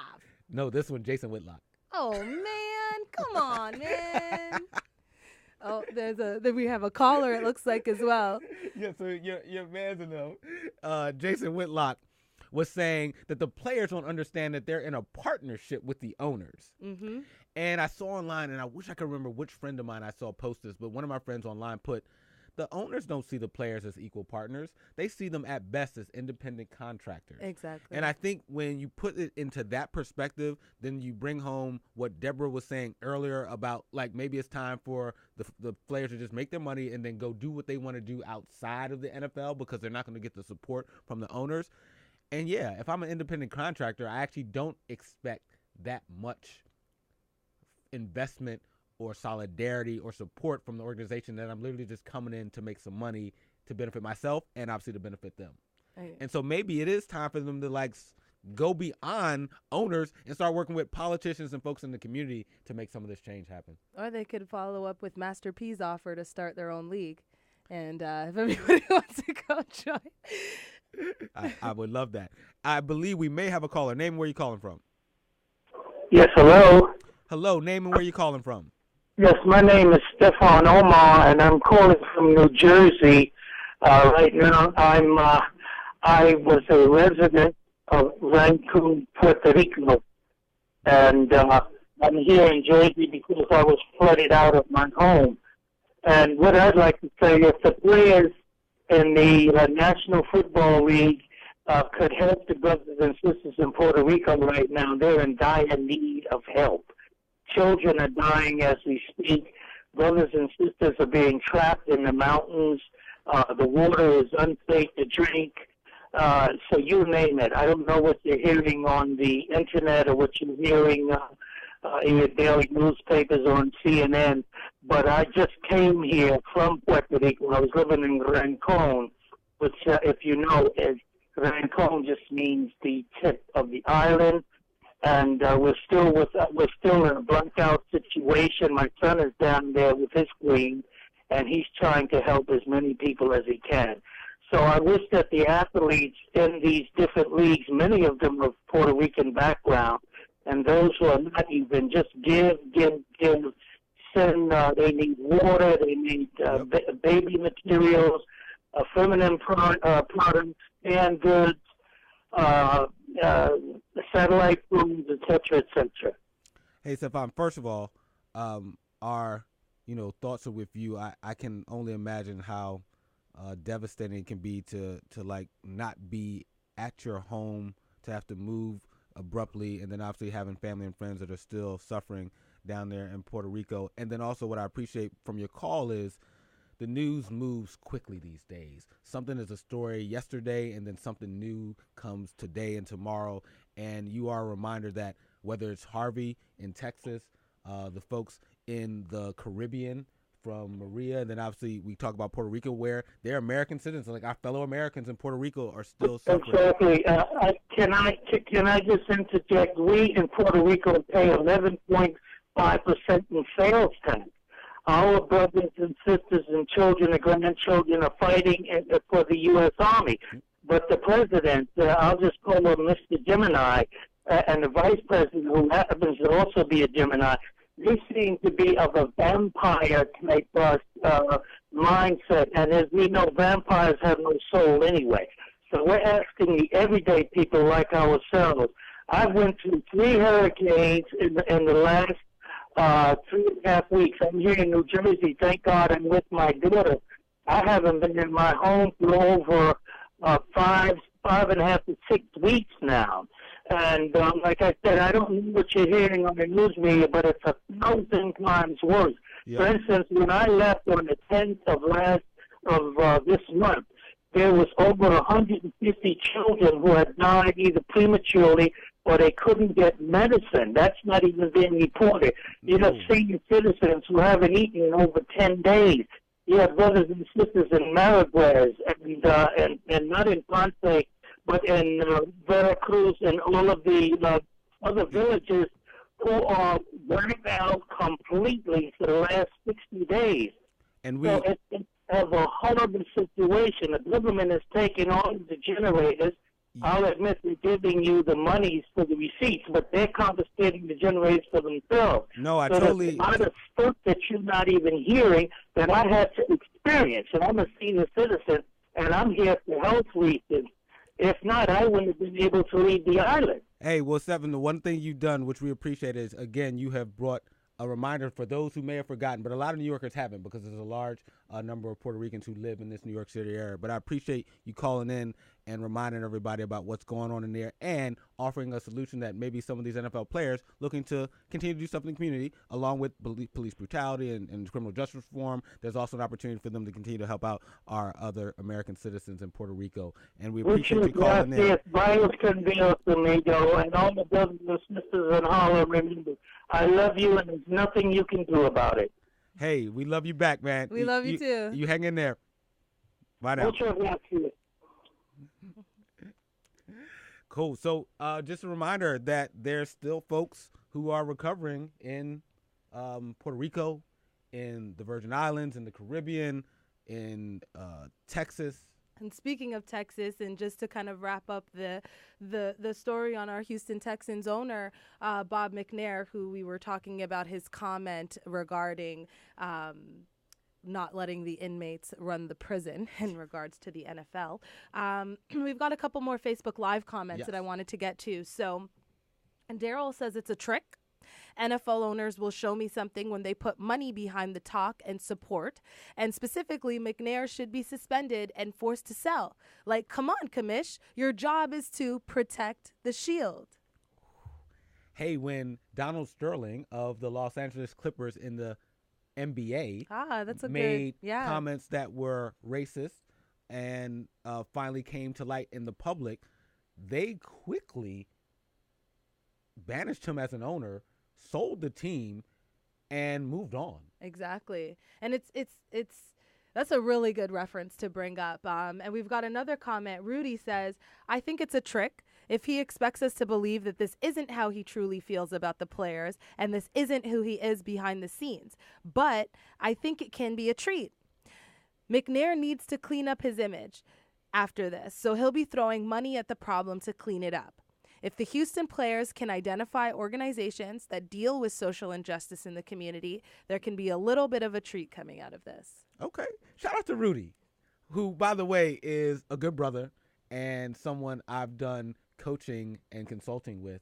No, this one, Jason Whitlock. Oh man, come on, man. Oh, we have a caller, it looks like, as well. Yeah, so your man's in them. Jason Whitlock was saying that the players don't understand that they're in a partnership with the owners. Mm-hmm. And I saw online, and I wish I could remember which friend of mine I saw post this, but one of my friends online put, the owners don't see the players as equal partners. They see them at best as independent contractors. Exactly. And I think when you put it into that perspective, then you bring home what Deborah was saying earlier about, maybe it's time for the players to just make their money and then go do what they want to do outside of the NFL because they're not going to get the support from the owners. And yeah, if I'm an independent contractor, I actually don't expect that much investment or solidarity or support from the organization that I'm literally just coming in to make some money to benefit myself and obviously to benefit them. Right. And so maybe it is time for them to go beyond owners and start working with politicians and folks in the community to make some of this change happen. Or they could follow up with Master P's offer to start their own league. And if anybody wants to go join. I would love that. I believe we may have a caller. Name and where you calling from. Yes, hello. Hello, name and where you calling from. Yes, my name is Stefan Omar, and I'm calling from New Jersey. Right now, I was a resident of Cancun, Puerto Rico, and I'm here in Jersey because I was flooded out of my home. And what I'd like to say, if the players in the National Football League could help the brothers and sisters in Puerto Rico right now, they're in dire need of help. Children are dying as we speak. Brothers and sisters are being trapped in the mountains. The water is unsafe to drink. So you name it. I don't know what you're hearing on the internet or what you're hearing in your daily newspapers or on CNN, but I just came here from Puerto Rico. I was living in Rincon, which, if you know, is Rincon just means the tip of the island. And we're still in a blackout situation. My son is down there with his queen, and he's trying to help as many people as he can. So I wish that the athletes in these different leagues, many of them of Puerto Rican background, and those who are not even, just give. Send. They need water. They need baby materials, feminine products, and goods. Satellite phones, etc., etc. Hey, Stefan, first of all, our thoughts are with you. I can only imagine how devastating it can be to like not be at your home, to have to move abruptly, and then obviously having family and friends that are still suffering down there in Puerto Rico. And then also what I appreciate from your call is the news moves quickly these days. Something is a story yesterday, and then something new comes today and tomorrow. And you are a reminder that whether it's Harvey in Texas, the folks in the Caribbean from Maria, and then obviously we talk about Puerto Rico, where they're American citizens, like our fellow Americans in Puerto Rico are still suffering. Exactly. Can I just interject? We in Puerto Rico pay 11.5% in sales tax. Our brothers and sisters and children and grandchildren are fighting for the U.S. Army. But the president, I'll just call him Mr. Gemini, and the vice president, who happens to also be a Gemini, they seem to be of a vampire-type mindset. And as we know, vampires have no soul anyway. So we're asking the everyday people like ourselves. I went through 3 hurricanes in the last 3.5 weeks. I'm here in New Jersey. Thank God I'm with my daughter. I haven't been in my home for over 5.5 to 6 weeks now. And like I said, I don't know what you're hearing on the news media, but it's 1,000 times worse. Yeah. For instance, when I left on the 10th of this month, there was over 150 children who had died either prematurely or they couldn't get medicine. That's not even being reported. You have senior citizens who haven't eaten in over 10 days. You have brothers and sisters in Maraguez and not in Ponce, but in Veracruz and all of the other villages who are burnt out completely for the last 60 days. And so it's a horrible situation. The government is taking all of the generators. I'll admit they're giving you the monies for the receipts, but they're confiscating the generators for themselves. No, I so totally... There's a lot of stuff that you're not even hearing that I had to experience. And I'm a senior citizen, and I'm here for health reasons. If not, I wouldn't have been able to leave the island. Hey, well, Stephen, the one thing you've done, which we appreciate, is, again, you have brought a reminder for those who may have forgotten, but a lot of New Yorkers haven't, because there's a large number of Puerto Ricans who live in this New York City area. But I appreciate you calling in and reminding everybody about what's going on in there and offering a solution that maybe some of these NFL players looking to continue to do something in the community, along with police brutality and criminal justice reform. There's also an opportunity for them to continue to help out our other American citizens in Puerto Rico. And we appreciate you calling in. Yes, Bios Convenios, amigo, and all the brothers and sisters in Harlem, remember, I love you, and there's nothing you can do about it. Hey, we love you back, man. We love you too. You hang in there. Bye now. Cool. So just a reminder that there's still folks who are recovering in Puerto Rico, in the Virgin Islands, in the Caribbean, in Texas. And speaking of Texas, and just to kind of wrap up the story on our Houston Texans owner, Bob McNair, who we were talking about his comment regarding not letting the inmates run the prison in regards to the NFL. We've got a couple more Facebook Live comments that I wanted to get to. So, and Daryl says it's a trick. NFL owners will show me something when they put money behind the talk and support. And specifically, McNair should be suspended and forced to sell. Like, come on, Commish. Your job is to protect the shield. Hey, when Donald Sterling of the Los Angeles Clippers in the NBA that's a made good, comments that were racist and finally came to light in the public, they quickly banished him as an owner, sold the team, and moved on. Exactly. And it's that's a really good reference to bring up. And we've got another comment. Rudy says, I think it's a trick. If he expects us to believe that this isn't how he truly feels about the players and this isn't who he is behind the scenes. But I think it can be a treat. McNair needs to clean up his image after this, so he'll be throwing money at the problem to clean it up. If the Houston players can identify organizations that deal with social injustice in the community, there can be a little bit of a treat coming out of this. Okay. Shout out to Rudy, who, by the way, is a good brother and someone I've done coaching and consulting with,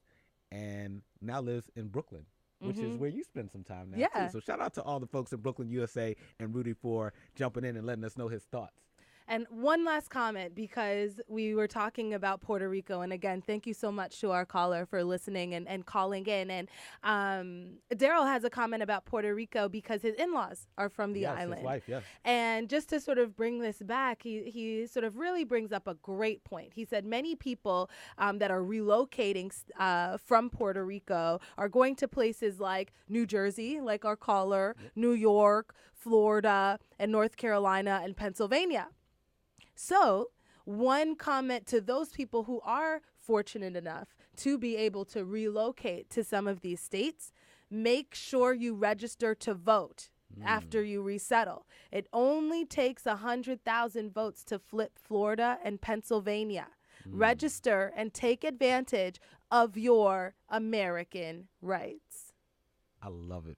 and now lives in Brooklyn, which is where you spend some time now, too. So shout out to all the folks in Brooklyn, USA, and Rudy for jumping in and letting us know his thoughts. And one last comment, because we were talking about Puerto Rico. And again, thank you so much to our caller for listening and calling in. And Daryl has a comment about Puerto Rico because his in-laws are from the island. His wife, yes. And just to sort of bring this back, he sort of really brings up a great point. He said many people that are relocating from Puerto Rico are going to places like New Jersey, like our caller, New York, Florida, and North Carolina, and Pennsylvania. So one comment to those people who are fortunate enough to be able to relocate to some of these states, make sure you register to vote after you resettle. It only takes 100,000 votes to flip Florida and Pennsylvania. Register and take advantage of your American rights. I love it.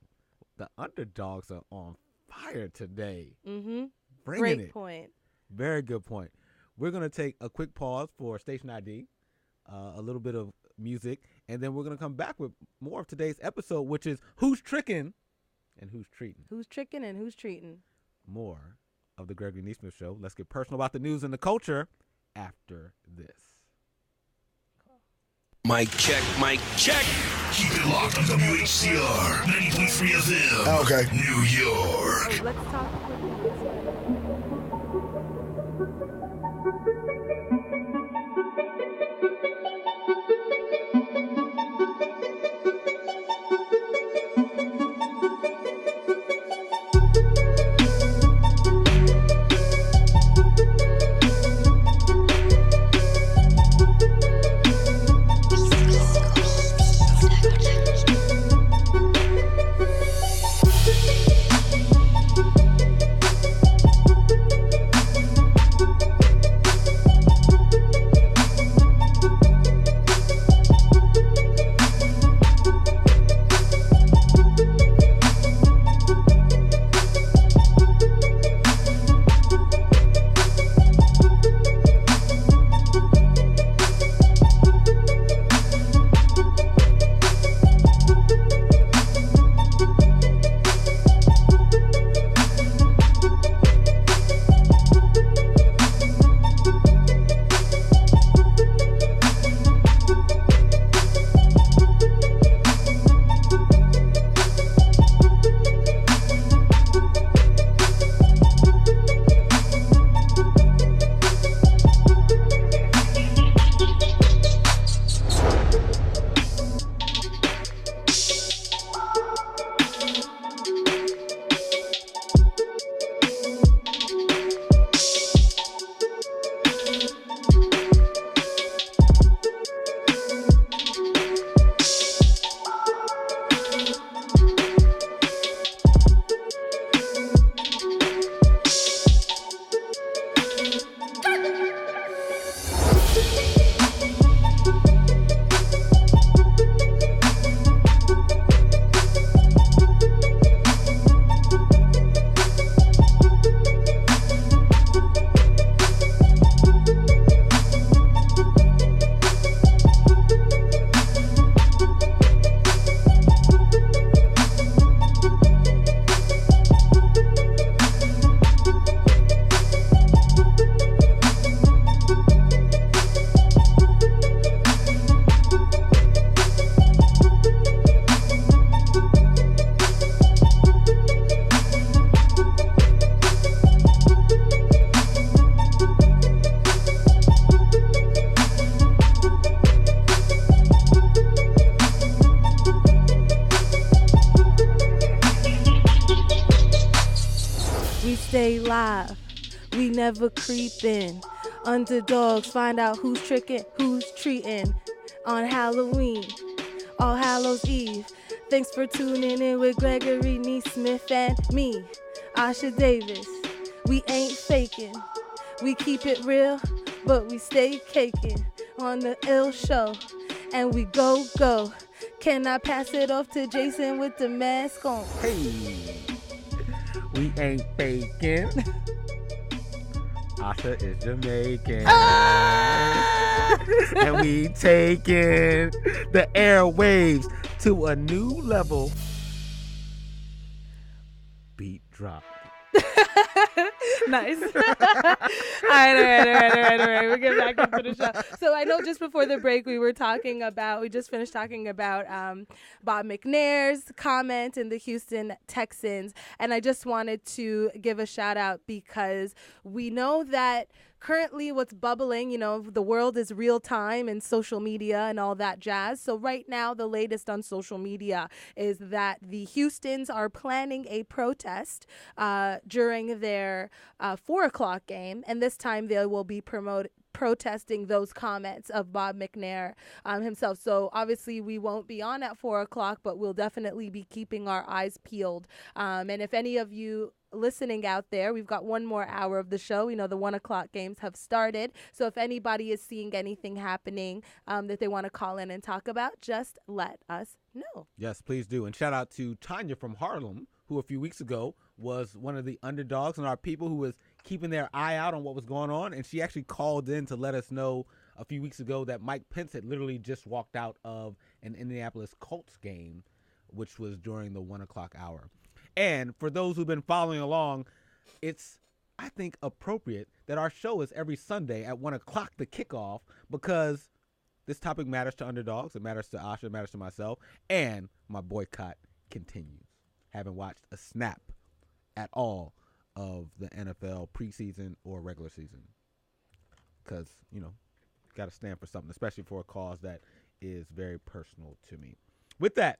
The underdogs are on fire today. Bringing Great it. Point. Very good point. We're going to take a quick pause for station ID, a little bit of music, and then we're going to come back with more of today's episode, which is Who's Trickin' and Who's Treatin'. Who's tricking and who's treating? More of the Gregory Nesmith Show. Let's get personal about the news and the culture after this. Mic check, mic check. Keep it locked on WHCR 90.3 FM. Okay. New York. Oh, let's talk quickly. live. We never creepin'. Underdogs, find out who's tricking, who's treating. On Halloween, All Hallows Eve. Thanks for tuning in with Gregory Nesmith and me, Asha Davis. We ain't faking. We keep it real, but we stay caking on the ill show. And we go. Can I pass it off to Jason with the mask on? Hey, we ain't faking. Asha is Jamaican. And we taking the airwaves to a new level. Beat drop. Nice. All right. We'll get back into the show. So I know just before the break we just finished talking about Bob McNair's comment in the Houston Texans. And I just wanted to give a shout out because we know that currently what's bubbling, the world is real time and social media and all that jazz. So right now, the latest on social media is that the Houstons are planning a protest during their 4:00 game. And this time they will be protesting those comments of Bob McNair himself. So obviously we won't be on at 4:00, but we'll definitely be keeping our eyes peeled. And if any of you listening out there, we've got one more hour of the show. We know the 1:00 games have started. So if anybody is seeing anything happening that they want to call in and talk about, just let us know. Yes, please do. And shout out to Tanya from Harlem, who a few weeks ago was one of the underdogs and our people who was keeping their eye out on what was going on. And she actually called in to let us know a few weeks ago that Mike Pence had literally just walked out of an Indianapolis Colts game, which was during the 1:00 hour. And for those who've been following along, it's, I think, appropriate that our show is every Sunday at 1:00, the kickoff, because this topic matters to underdogs. It matters to Asha. It matters to myself. And my boycott continues. Haven't watched a snap at all of the NFL preseason or regular season because, got to stand for something, especially for a cause that is very personal to me. With that,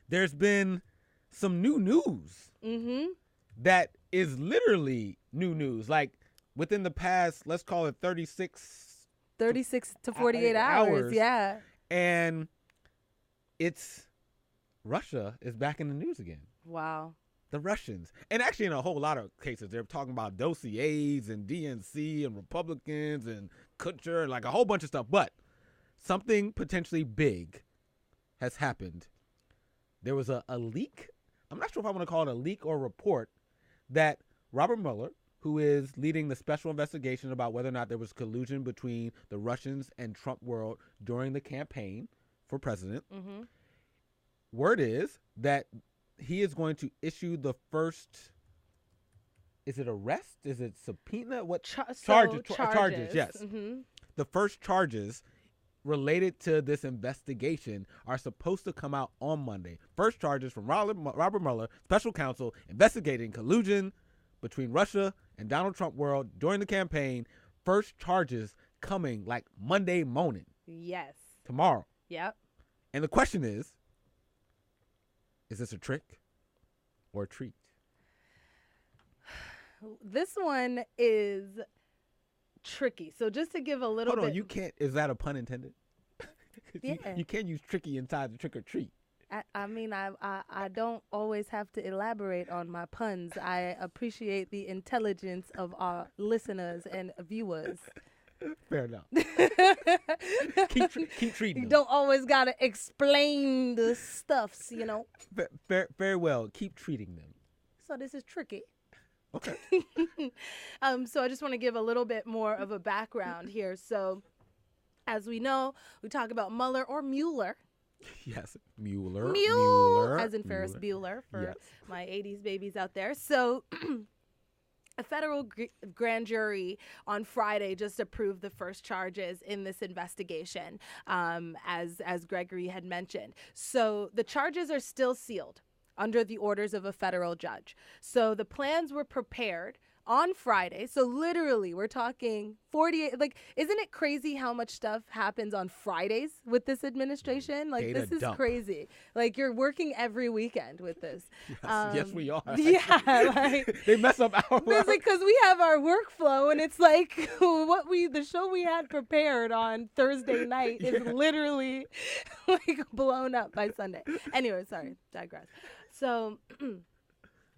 there's been some new news that is literally new news. Like within the past, let's call it 36 to 48 hours. Yeah. And it's Russia is back in the news again. Wow. The Russians. And actually in a whole lot of cases, they're talking about dossiers and DNC and Republicans and Kutcher and like a whole bunch of stuff. But something potentially big has happened. There was a leak. I'm not sure if I want to call it a leak or a report that Robert Mueller, who is leading the special investigation about whether or not there was collusion between the Russians and Trump world during the campaign for president. Word is that he is going to issue the first, is it arrest? Is it subpoena? What charges? Yes. The first charges related to this investigation are supposed to come out on Monday. First charges from Robert Mueller, special counsel, investigating collusion between Russia and Donald Trump world during the campaign. First charges coming like Monday morning. Yes. Tomorrow. Yep. And the question is this a trick or a treat? This one is tricky. So just to give a little bit. Hold on, you can't, is that a pun intended? Yeah. You can't use tricky inside the trick or treat. I mean, I don't always have to elaborate on my puns. I appreciate the intelligence of our listeners and viewers. Fair enough. keep treating them. You don't always got to explain the stuffs, Very well. Keep treating them. So this is tricky. Okay. So I just want to give a little bit more of a background here. So as we know, we talk about Mueller or Mueller. Yes, Mueller. As in Ferris Bueller for my 80s babies out there. So a federal grand jury on Friday just approved the first charges in this investigation, as Gregory had mentioned. So the charges are still sealed under the orders of a federal judge. So the plans were prepared on Friday. So literally, we're talking 48. Like, isn't it crazy how much stuff happens on Fridays with this administration? Like, Data this is dump. crazy. Like, you're working every weekend with this. Yes, we are. Yeah, like They mess up our work. it's like because we have our workflow, and it's like the show we had prepared on Thursday night is literally like blown up by Sunday. Anyway, sorry, digress. So.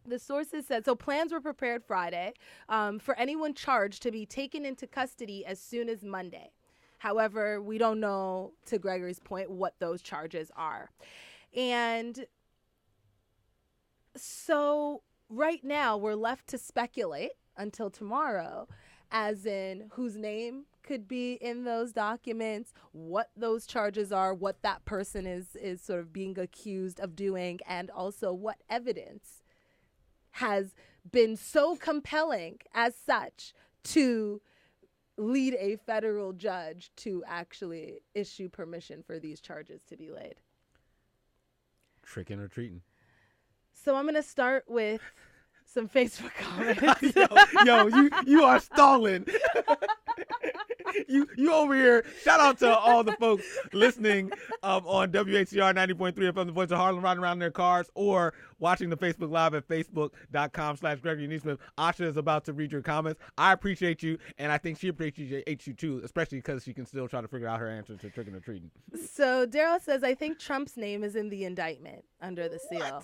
The sources said, so plans were prepared Friday for anyone charged to be taken into custody as soon as Monday. However, we don't know, to Gregory's point, what those charges are. And so right now we're left to speculate until tomorrow, as in whose name could be in those documents, what those charges are, what that person is sort of being accused of doing, and also what evidence has been so compelling as such to lead a federal judge to actually issue permission for these charges to be laid. Trickin or treatin'? So I'm going to start with some Facebook comments. yo, you are stalling. You over here. Shout out to all the folks listening on WHCR 90.3 FM, the voice of Harlem, riding around in their cars, or watching the Facebook Live at facebook.com/Gregory Nesmith. Asha is about to read your comments. I appreciate you, and I think she appreciates you too, especially because she can still try to figure out her answer to tricking or treating. So Daryl says, I think Trump's name is in the indictment under the seal.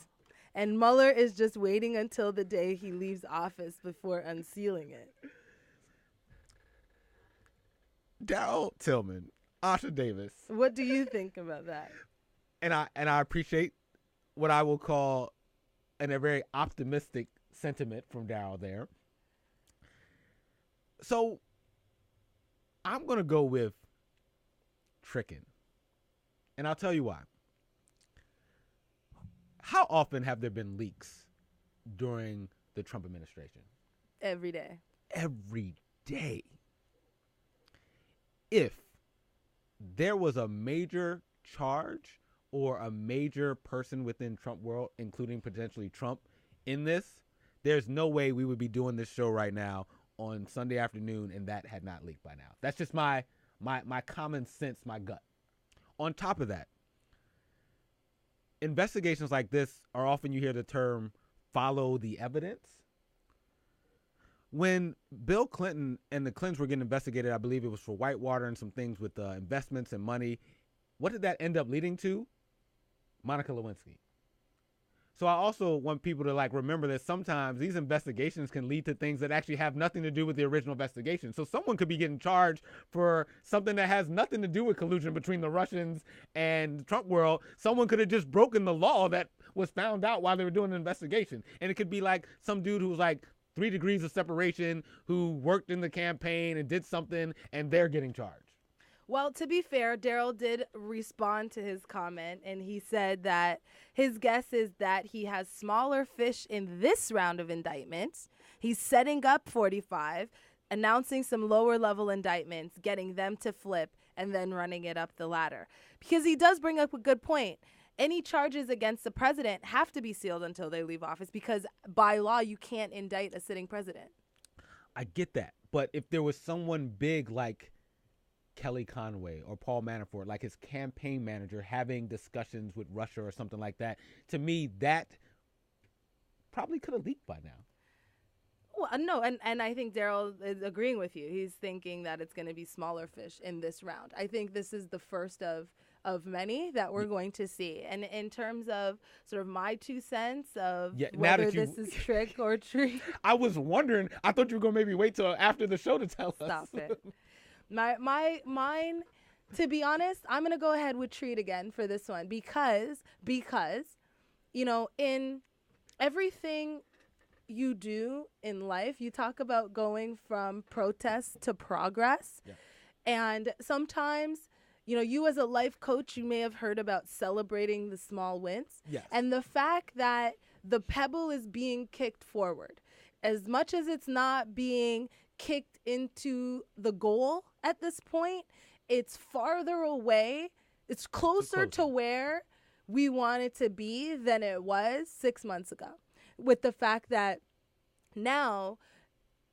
And Mueller is just waiting until the day he leaves office before unsealing it. Daryl Tillman, Asha Davis. What do you think about that? And I appreciate what I will call a very optimistic sentiment from Daryl there. So I'm going to go with Trickin. And I'll tell you why. How often have there been leaks during the Trump administration? Every day. Every day. If there was a major charge or a major person within Trump world, including potentially Trump, in this, there's no way we would be doing this show right now on Sunday afternoon and that had not leaked by now. That's just my common sense, my gut. On top of that, investigations like this are often, you hear the term follow the evidence. When Bill Clinton and the Clintons were getting investigated, I believe it was for Whitewater and some things with investments and money. What did that end up leading to? Monica Lewinsky. So I also want people to remember that sometimes these investigations can lead to things that actually have nothing to do with the original investigation. So someone could be getting charged for something that has nothing to do with collusion between the Russians and the Trump world. Someone could have just broken the law that was found out while they were doing an investigation. And it could be like some dude who was 3 degrees of separation, who worked in the campaign and did something, and they're getting charged. Well, to be fair, Daryl did respond to his comment, and he said that his guess is that he has smaller fish in this round of indictments. He's setting up 45, announcing some lower-level indictments, getting them to flip, and then running it up the ladder. Because he does bring up a good point. Any charges against the president have to be sealed until they leave office because by law you can't indict a sitting president. I get that. But if there was someone big like Kelly Conway or Paul Manafort, like his campaign manager, having discussions with Russia or something like that, to me that probably could have leaked by now. Well, no, and I think Daryl is agreeing with you. He's thinking that it's going to be smaller fish in this round. I think this is the first of many that we're going to see. And in terms of sort of my 2 cents of whether this is trick or treat. I was wondering, I thought you were going to maybe wait till after the show to tell us. Stop it. Mine, to be honest, I'm going to go ahead with treat again for this one because, in everything you do in life, you talk about going from protest to progress. Yeah. And sometimes, you as a life coach, you may have heard about celebrating the small wins. Yes. And the fact that the pebble is being kicked forward, as much as it's not being kicked into the goal at this point, it's farther away. It's closer to where we want it to be than it was 6 months ago. With the fact that now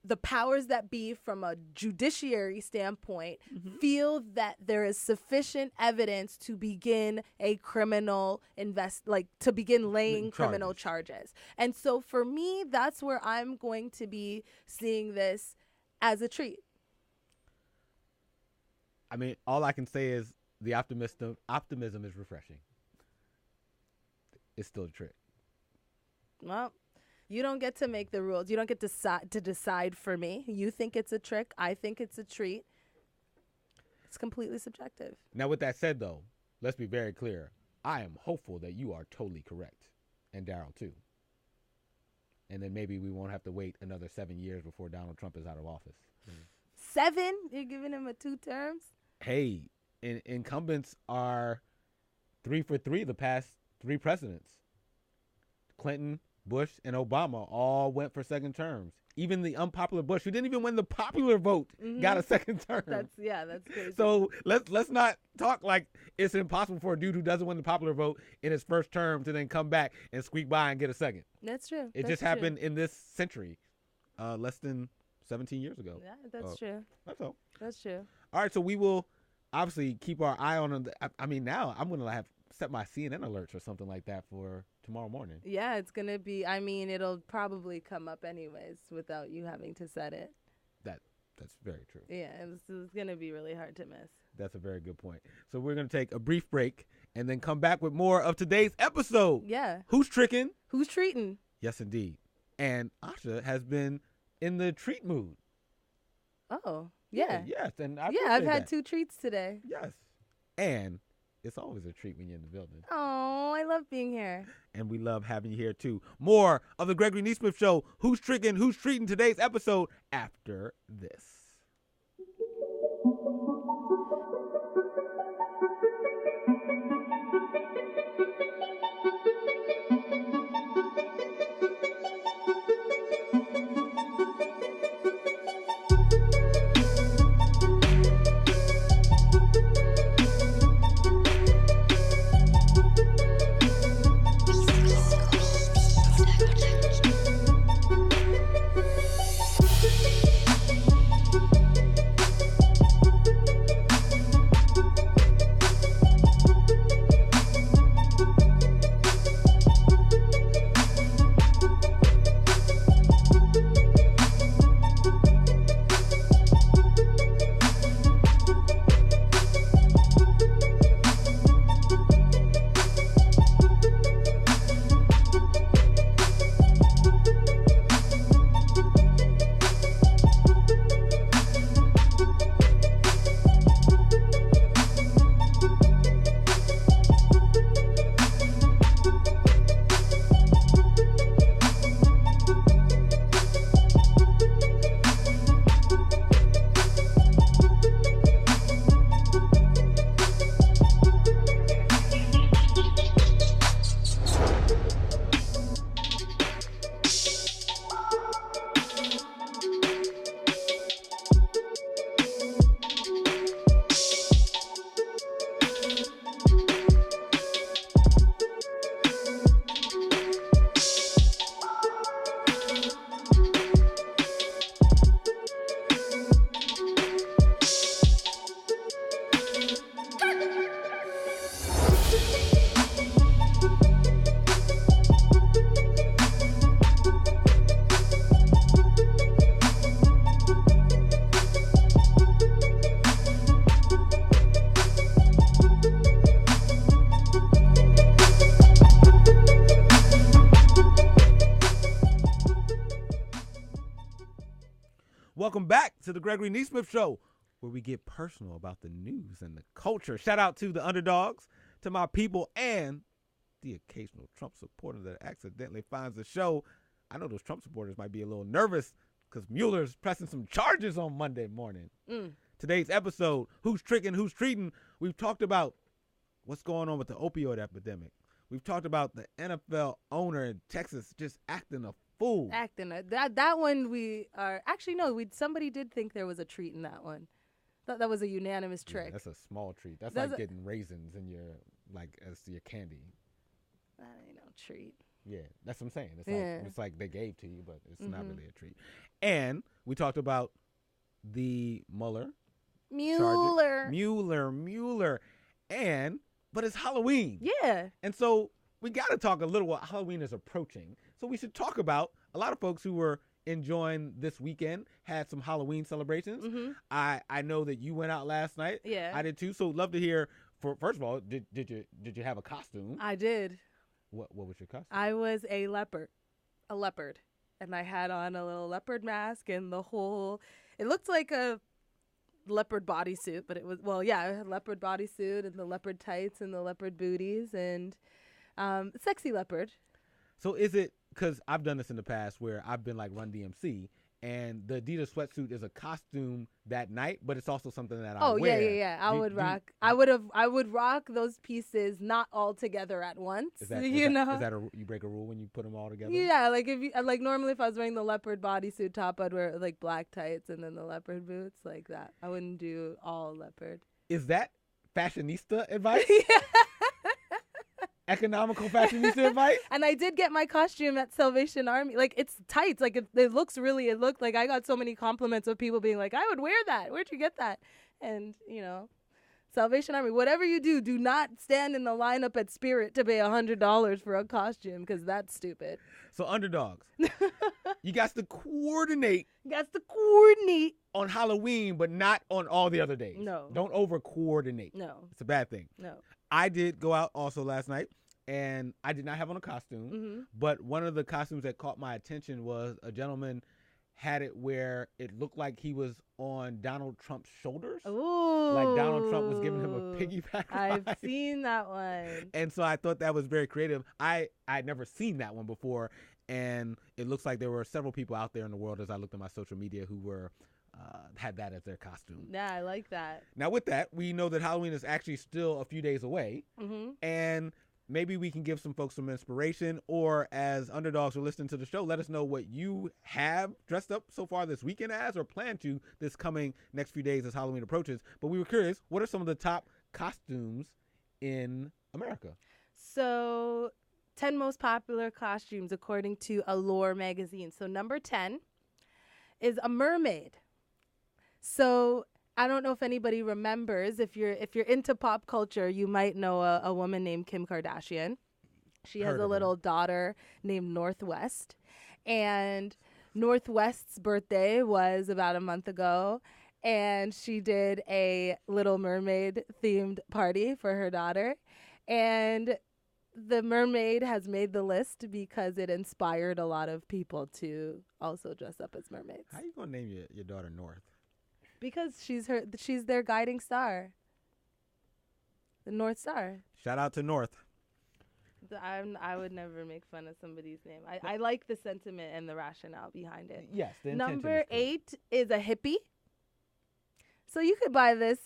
the powers that be from a judiciary standpoint feel that there is sufficient evidence to begin a criminal to begin laying criminal charges. And so for me, that's where I'm going to be seeing this as a treat. I mean, all I can say is the optimism is refreshing. It's still a trick. Well, you don't get to make the rules. You don't get to decide for me. You think it's a trick. I think it's a treat. It's completely subjective. Now, with that said, though, let's be very clear. I am hopeful that you are totally correct, and Daryl, too. And then maybe we won't have to wait another 7 years before Donald Trump is out of office. 7? You're giving him 2 terms? Hey, incumbents are 3 for 3 the past 3 presidents. Clinton, Bush, and Obama all went for second terms. Even the unpopular Bush, who didn't even win the popular vote, got a second term. That's crazy. So let's not talk like it's impossible for a dude who doesn't win the popular vote in his first term to then come back and squeak by and get a second. That's true. It just happened in this century, less than 17 years ago. Yeah, that's true. That's all. That's true. All right, so we will obviously keep our eye on them. I mean, now I'm going to have set my CNN alerts or something like that for tomorrow morning. Yeah, it's going to be, I mean, it'll probably come up anyways without you having to set it. That's very true. Yeah, it's going to be really hard to miss. That's a very good point. So we're going to take a brief break and then come back with more of today's episode. Yeah. Who's tricking? Who's treating? Yes, indeed. And Asha has been in the treat mood. Oh, yeah. Yes. And I've had 2 treats today. Yes. And it's always a treat when you're in the building. Oh, I love being here. And we love having you here, too. More of the Gregory Nesmith Show, Who's Trickin', Who's Treatin', today's episode after this. Welcome back to the Gregory Nesmith Show, where we get personal about the news and the culture. Shout out to the underdogs, to my people, and the occasional Trump supporter that accidentally finds the show. I know those Trump supporters might be a little nervous because Mueller's pressing some charges on Monday morning. Today's episode, Who's Trickin', Who's Treatin'? We've talked about what's going on with the opioid epidemic. We've talked about the NFL owner in Texas just acting a fool. That one we are actually no. Somebody did think there was a treat in that one. Thought that was a unanimous trick. Yeah, that's a small treat. That's like getting raisins in your as your candy. That ain't no treat. Yeah, that's what I'm saying. Yeah. It's like they gave to you, but it's not really a treat. And we talked about the Mueller. Mueller. But it's Halloween. Yeah. And so we got to talk a little what Halloween is approaching. So we should talk about a lot of folks who were enjoying this weekend, had some Halloween celebrations. Mm-hmm. I know that you went out last night. Yeah. I did too. So love to hear. First of all, did you have a costume? I did. What was your costume? I was a leopard, and I had on a little leopard mask and it looked like a leopard bodysuit, but it was, I had a leopard bodysuit and the leopard tights and the leopard booties and sexy leopard. So is it, because I've done this in the past where I've been like Run DMC, and the Adidas sweatsuit is a costume that night, but it's also something that I wear. Yeah. I would rock those pieces not all together at once. Is that you break a rule when you put them all together? Yeah, normally if I was wearing the leopard bodysuit top, I'd wear like black tights and then the leopard boots like that. I wouldn't do all leopard. Is that fashionista advice? Yeah. Economical fashionista advice? And I did get my costume at Salvation Army. Like, it's tights. Like, it looked like I got so many compliments of people being like, I would wear that. Where'd you get that? And, Salvation Army, whatever you do, do not stand in the lineup at Spirit to pay $100 for a costume, because that's stupid. So, underdogs, you got to coordinate. On Halloween, but not on all the other days. No. Don't over-coordinate. No. It's a bad thing. No. I did go out also last night, and I did not have on a costume, but one of the costumes that caught my attention was a gentleman had it where it looked like he was on Donald Trump's shoulders. Ooh. Like Donald Trump was giving him a piggyback ride. I've seen that one. And so I thought that was very creative. I'd never seen that one before, and it looks like there were several people out there in the world as I looked at my social media who were had that as their costume. Yeah, I like that. Now with that, we know that Halloween is actually still a few days away, and maybe we can give some folks some inspiration, or as underdogs who are listening to the show, let us know what you have dressed up so far this weekend as, or plan to this coming next few days as Halloween approaches. But we were curious, what are some of the top costumes in America? So 10 most popular costumes according to Allure magazine. So number 10 is a mermaid. So I don't know if anybody remembers. If you're into pop culture, you might know a woman named Kim Kardashian. She has a little daughter named Northwest, and Northwest's birthday was about a month ago, and she did a Little Mermaid themed party for her daughter, and the mermaid has made the list because it inspired a lot of people to also dress up as mermaids. How you gonna name your daughter North? Because she's their guiding star. The North Star. Shout out to North. I would never make fun of somebody's name. I like the sentiment and the rationale behind it. Yes. Number 8 is a hippie. So you could buy this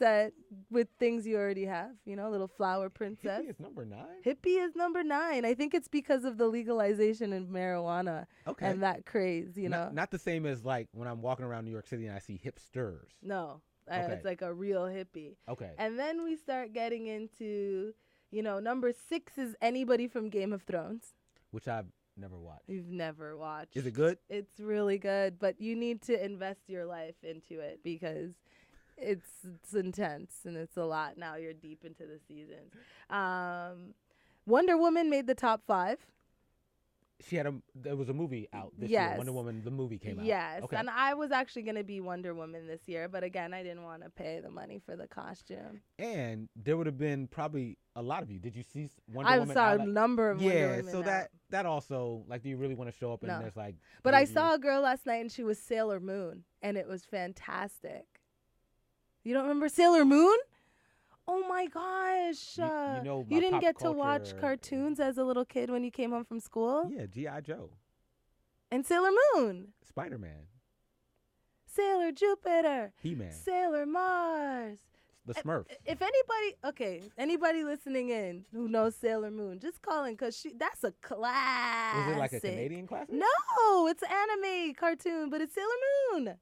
with things you already have, a little flower princess. Hippie is number 9? Hippie is number 9. I think it's because of the legalization of marijuana and that craze, Not the same as like when I'm walking around New York City and I see hipsters. No, it's like a real hippie. Okay. And then we start getting into, number 6 is anybody from Game of Thrones. Which I've never watched. You've never watched. Is it good? It's really good, but you need to invest your life into it because it's intense and it's a lot. Now you're deep into the seasons. Wonder Woman made the top 5. There was a movie out this year. Wonder Woman, the movie came out. Yes, okay. And I was actually going to be Wonder Woman this year, but again, I didn't want to pay the money for the costume. And there would have been probably a lot of you. Did you see Wonder Woman? I saw a number of Wonder Women. Yeah, so that also, like, do you really want to show up and there's like... But I saw a girl last night and she was Sailor Moon, and it was fantastic. You don't remember Sailor Moon? Oh my gosh. You didn't get to watch cartoons as a little kid when you came home from school? Yeah, G.I. Joe. And Sailor Moon. Spider-Man. Sailor Jupiter. He-Man. Sailor Mars. The Smurfs. If anybody listening in who knows Sailor Moon, just call in because that's a classic. Was it like a Canadian classic? No, it's an anime cartoon, but it's Sailor Moon.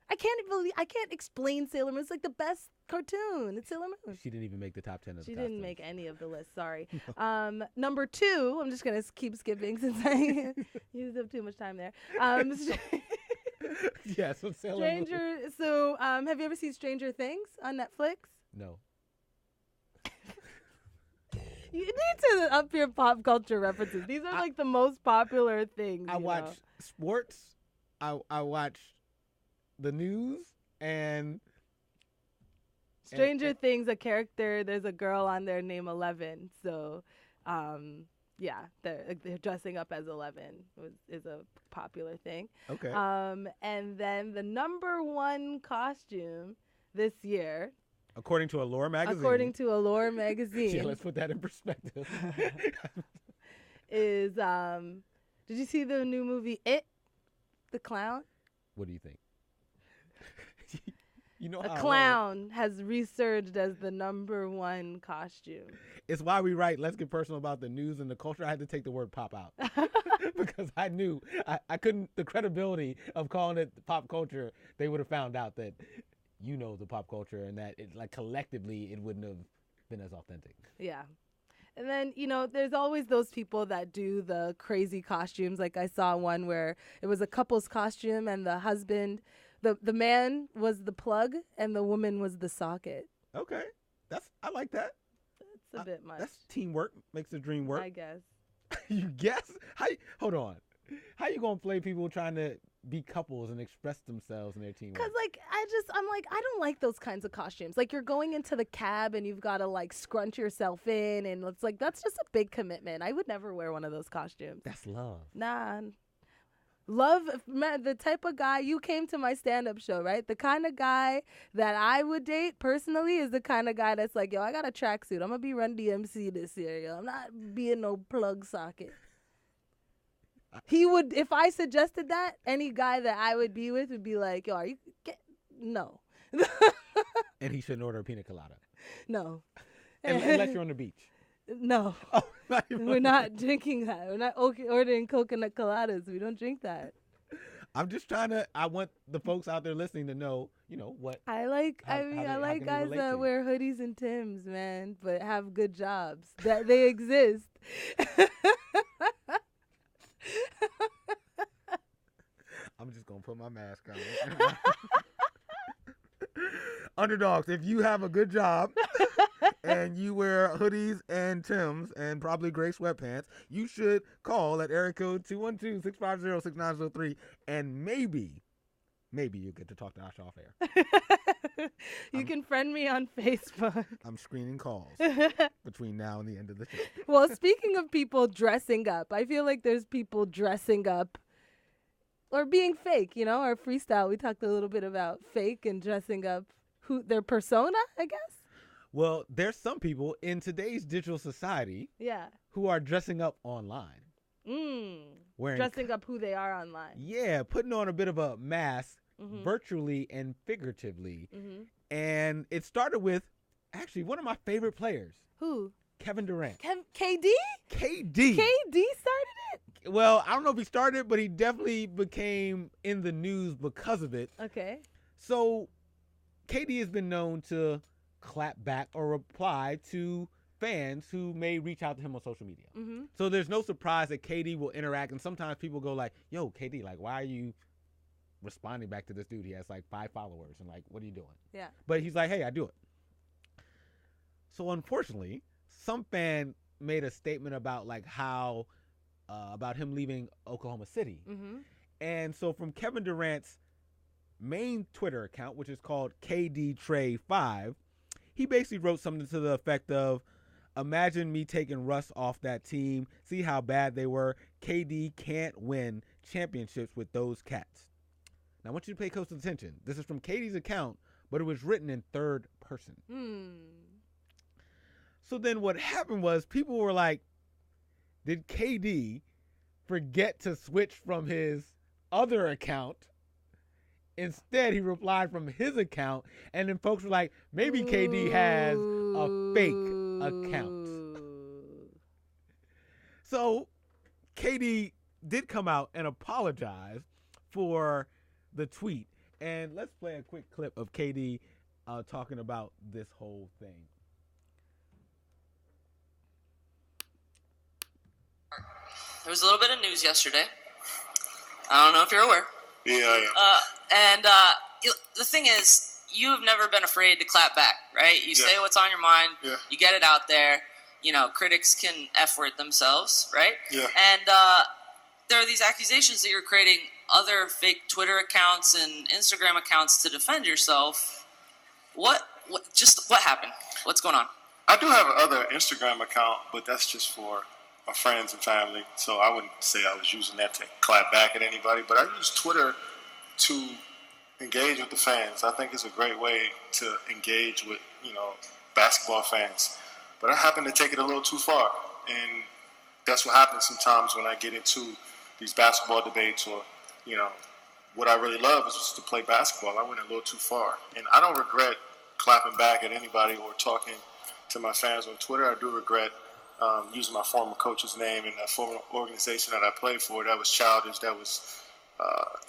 I can't explain Sailor Moon. It's like the best cartoon. It's Sailor Moon. She didn't even make the top 10 of the She costumes. didn't make any of the list. Sorry. Number 2, I'm just going to keep skipping since I used up too much time there. Yeah, so Sailor Moon. So have you ever seen Stranger Things on Netflix? No. You need to up your pop culture references. These are like the most popular things. I watch sports. I watch the news and Stranger Things, a character, there's a girl on there named 11. So, yeah, they're dressing up as 11 is a popular thing. Okay. And then the number 1 costume this year, according to Allure magazine. Yeah, let's put that in perspective. is did you see the new movie It, the clown? What do you think? You know, a clown has resurged as the number 1 costume. It's why we write Let's Get Personal about the news and the culture. I had to take the word pop out because I knew I couldn't, the credibility of calling it pop culture, they would have found out that you know the pop culture and that it, like, collectively it wouldn't have been as authentic. Yeah. And then, you know, there's always those people that do the crazy costumes. Like I saw one where it was a couple's costume and the husband, the man was the plug and the woman was the socket. Okay. I like that. That's a bit much. That's teamwork. Makes the dream work. I guess. You guess? Hold on. How you going to play people trying to be couples and express themselves in their teamwork? Because, like, I don't like those kinds of costumes. Like, you're going into the cab and you've got to, like, scrunch yourself in. And it's like, that's just a big commitment. I would never wear one of those costumes. That's love. Nah. Love, the type of guy, you came to my stand-up show, right? The kind of guy that I would date personally is the kind of guy that's like, yo, I got a tracksuit. I'm going to be Run DMC this year, yo. I'm not being no plug socket. He would, if I suggested that, any guy that I would be with would be like, yo, no. And he shouldn't order a pina colada. No. Unless you're on the beach. No. Oh, we're not drinking that. We're not ordering coconut coladas. We don't drink that. I'm just I want the folks out there listening to know, you know, what. I like guys that wear hoodies and Timbs, man, but have good jobs. That they exist. I'm just going to put my mask on. Underdogs, if you have a good job and you wear hoodies and Timbs and probably gray sweatpants, you should call at area code 212-650-6903 and maybe you get to talk to Asha off air. You can friend me on Facebook. I'm screening calls between now and the end of the show. Well, speaking of people dressing up, I feel like there's people dressing up or being fake, you know, our freestyle. We talked a little bit about fake and dressing up their persona, I guess. Well, there's some people in today's digital society who are dressing up online. Dressing up who they are online. Yeah, putting on a bit of a mask virtually and figuratively. And it started with actually one of my favorite players. Who? Kevin Durant. KD? KD started it? Well, I don't know if he started it, but he definitely became in the news because of it. Okay. So KD has been known to clap back or reply to fans who may reach out to him on social media. So there's no surprise that KD will interact, and sometimes people go like, yo, KD, like, why are you responding back to this dude? He has like 5 followers, and like, what are you doing? Yeah. But he's like, hey, I do it. So unfortunately, some fan made a statement about like how about him leaving Oklahoma City. And so from Kevin Durant's main Twitter account, which is called KDTray5, he basically wrote something to the effect of, imagine me taking Russ off that team. See how bad they were. KD can't win championships with those cats. Now, I want you to pay close attention. This is from KD's account, but it was written in third person. So then what happened was people were like, did KD forget to switch from his other account? Instead, he replied from his account, and then folks were like, maybe KD has a fake account. So KD did come out and apologize for the tweet, And let's play a quick clip of KD talking about this whole thing. There was a little bit of news yesterday. I don't know if you're aware. The thing is, you've never been afraid to clap back, right? You say what's on your mind. Yeah. You get it out there. Critics can F-word themselves, right? Yeah. And there are these accusations that you're creating other fake Twitter accounts and Instagram accounts to defend yourself. What happened? What's going on? I do have another Instagram account, but that's just for my friends and family. So I wouldn't say I was using that to clap back at anybody, but I use Twitter to engage with the fans. I think it's a great way to engage with, basketball fans. But I happen to take it a little too far. And that's what happens sometimes when I get into these basketball debates or, what I really love is just to play basketball. I went a little too far. And I don't regret clapping back at anybody or talking to my fans on Twitter. I do regret using my former coach's name and the former organization that I played for. That was childish. That was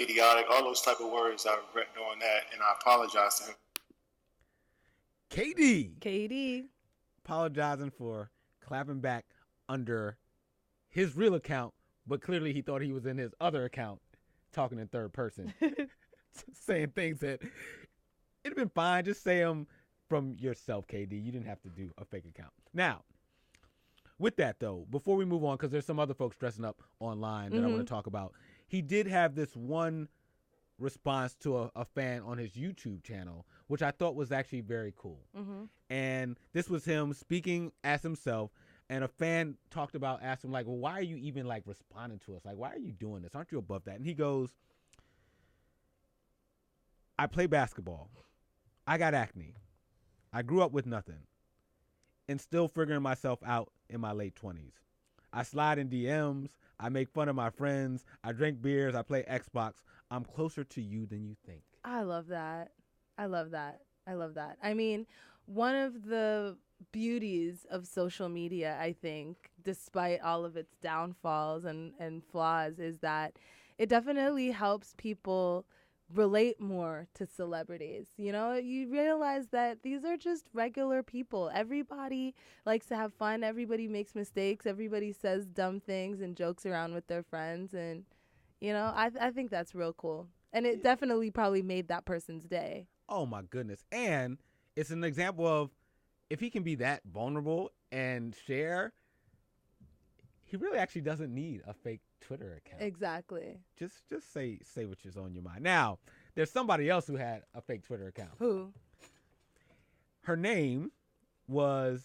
idiotic. All those type of words. I regret doing that, and I apologize to him. KD. Apologizing for clapping back under his real account, but clearly he thought he was in his other account talking in third person, saying things that it'd have been fine. Just say them from yourself, KD. You didn't have to do a fake account. Now, with that, though, before we move on, because there's some other folks dressing up online that I want to talk about, he did have this one response to a fan on his YouTube channel, which I thought was actually very cool. And this was him speaking as himself, and a fan asked him, like, well, why are you even, like, responding to us? Like, why are you doing this? Aren't you above that? And he goes, I play basketball. I got acne. I grew up with nothing and still figuring myself out in my late 20s. I slide in DMs. I make fun of my friends. I drink beers. I play Xbox. I'm closer to you than you think. I love that. I mean, one of the beauties of social media, I think, despite all of its downfalls and flaws, is that it definitely helps people relate more to celebrities. You realize that these are just regular people. Everybody likes to have fun. Everybody makes mistakes. Everybody says dumb things and jokes around with their friends. And, I think that's real cool. And it definitely probably made that person's day. Oh, my goodness. And it's an example of if he can be that vulnerable and share, he really actually doesn't need a fake Twitter account. Exactly. Just say what's on your mind. Now, there's somebody else who had a fake Twitter account. Who? Her name was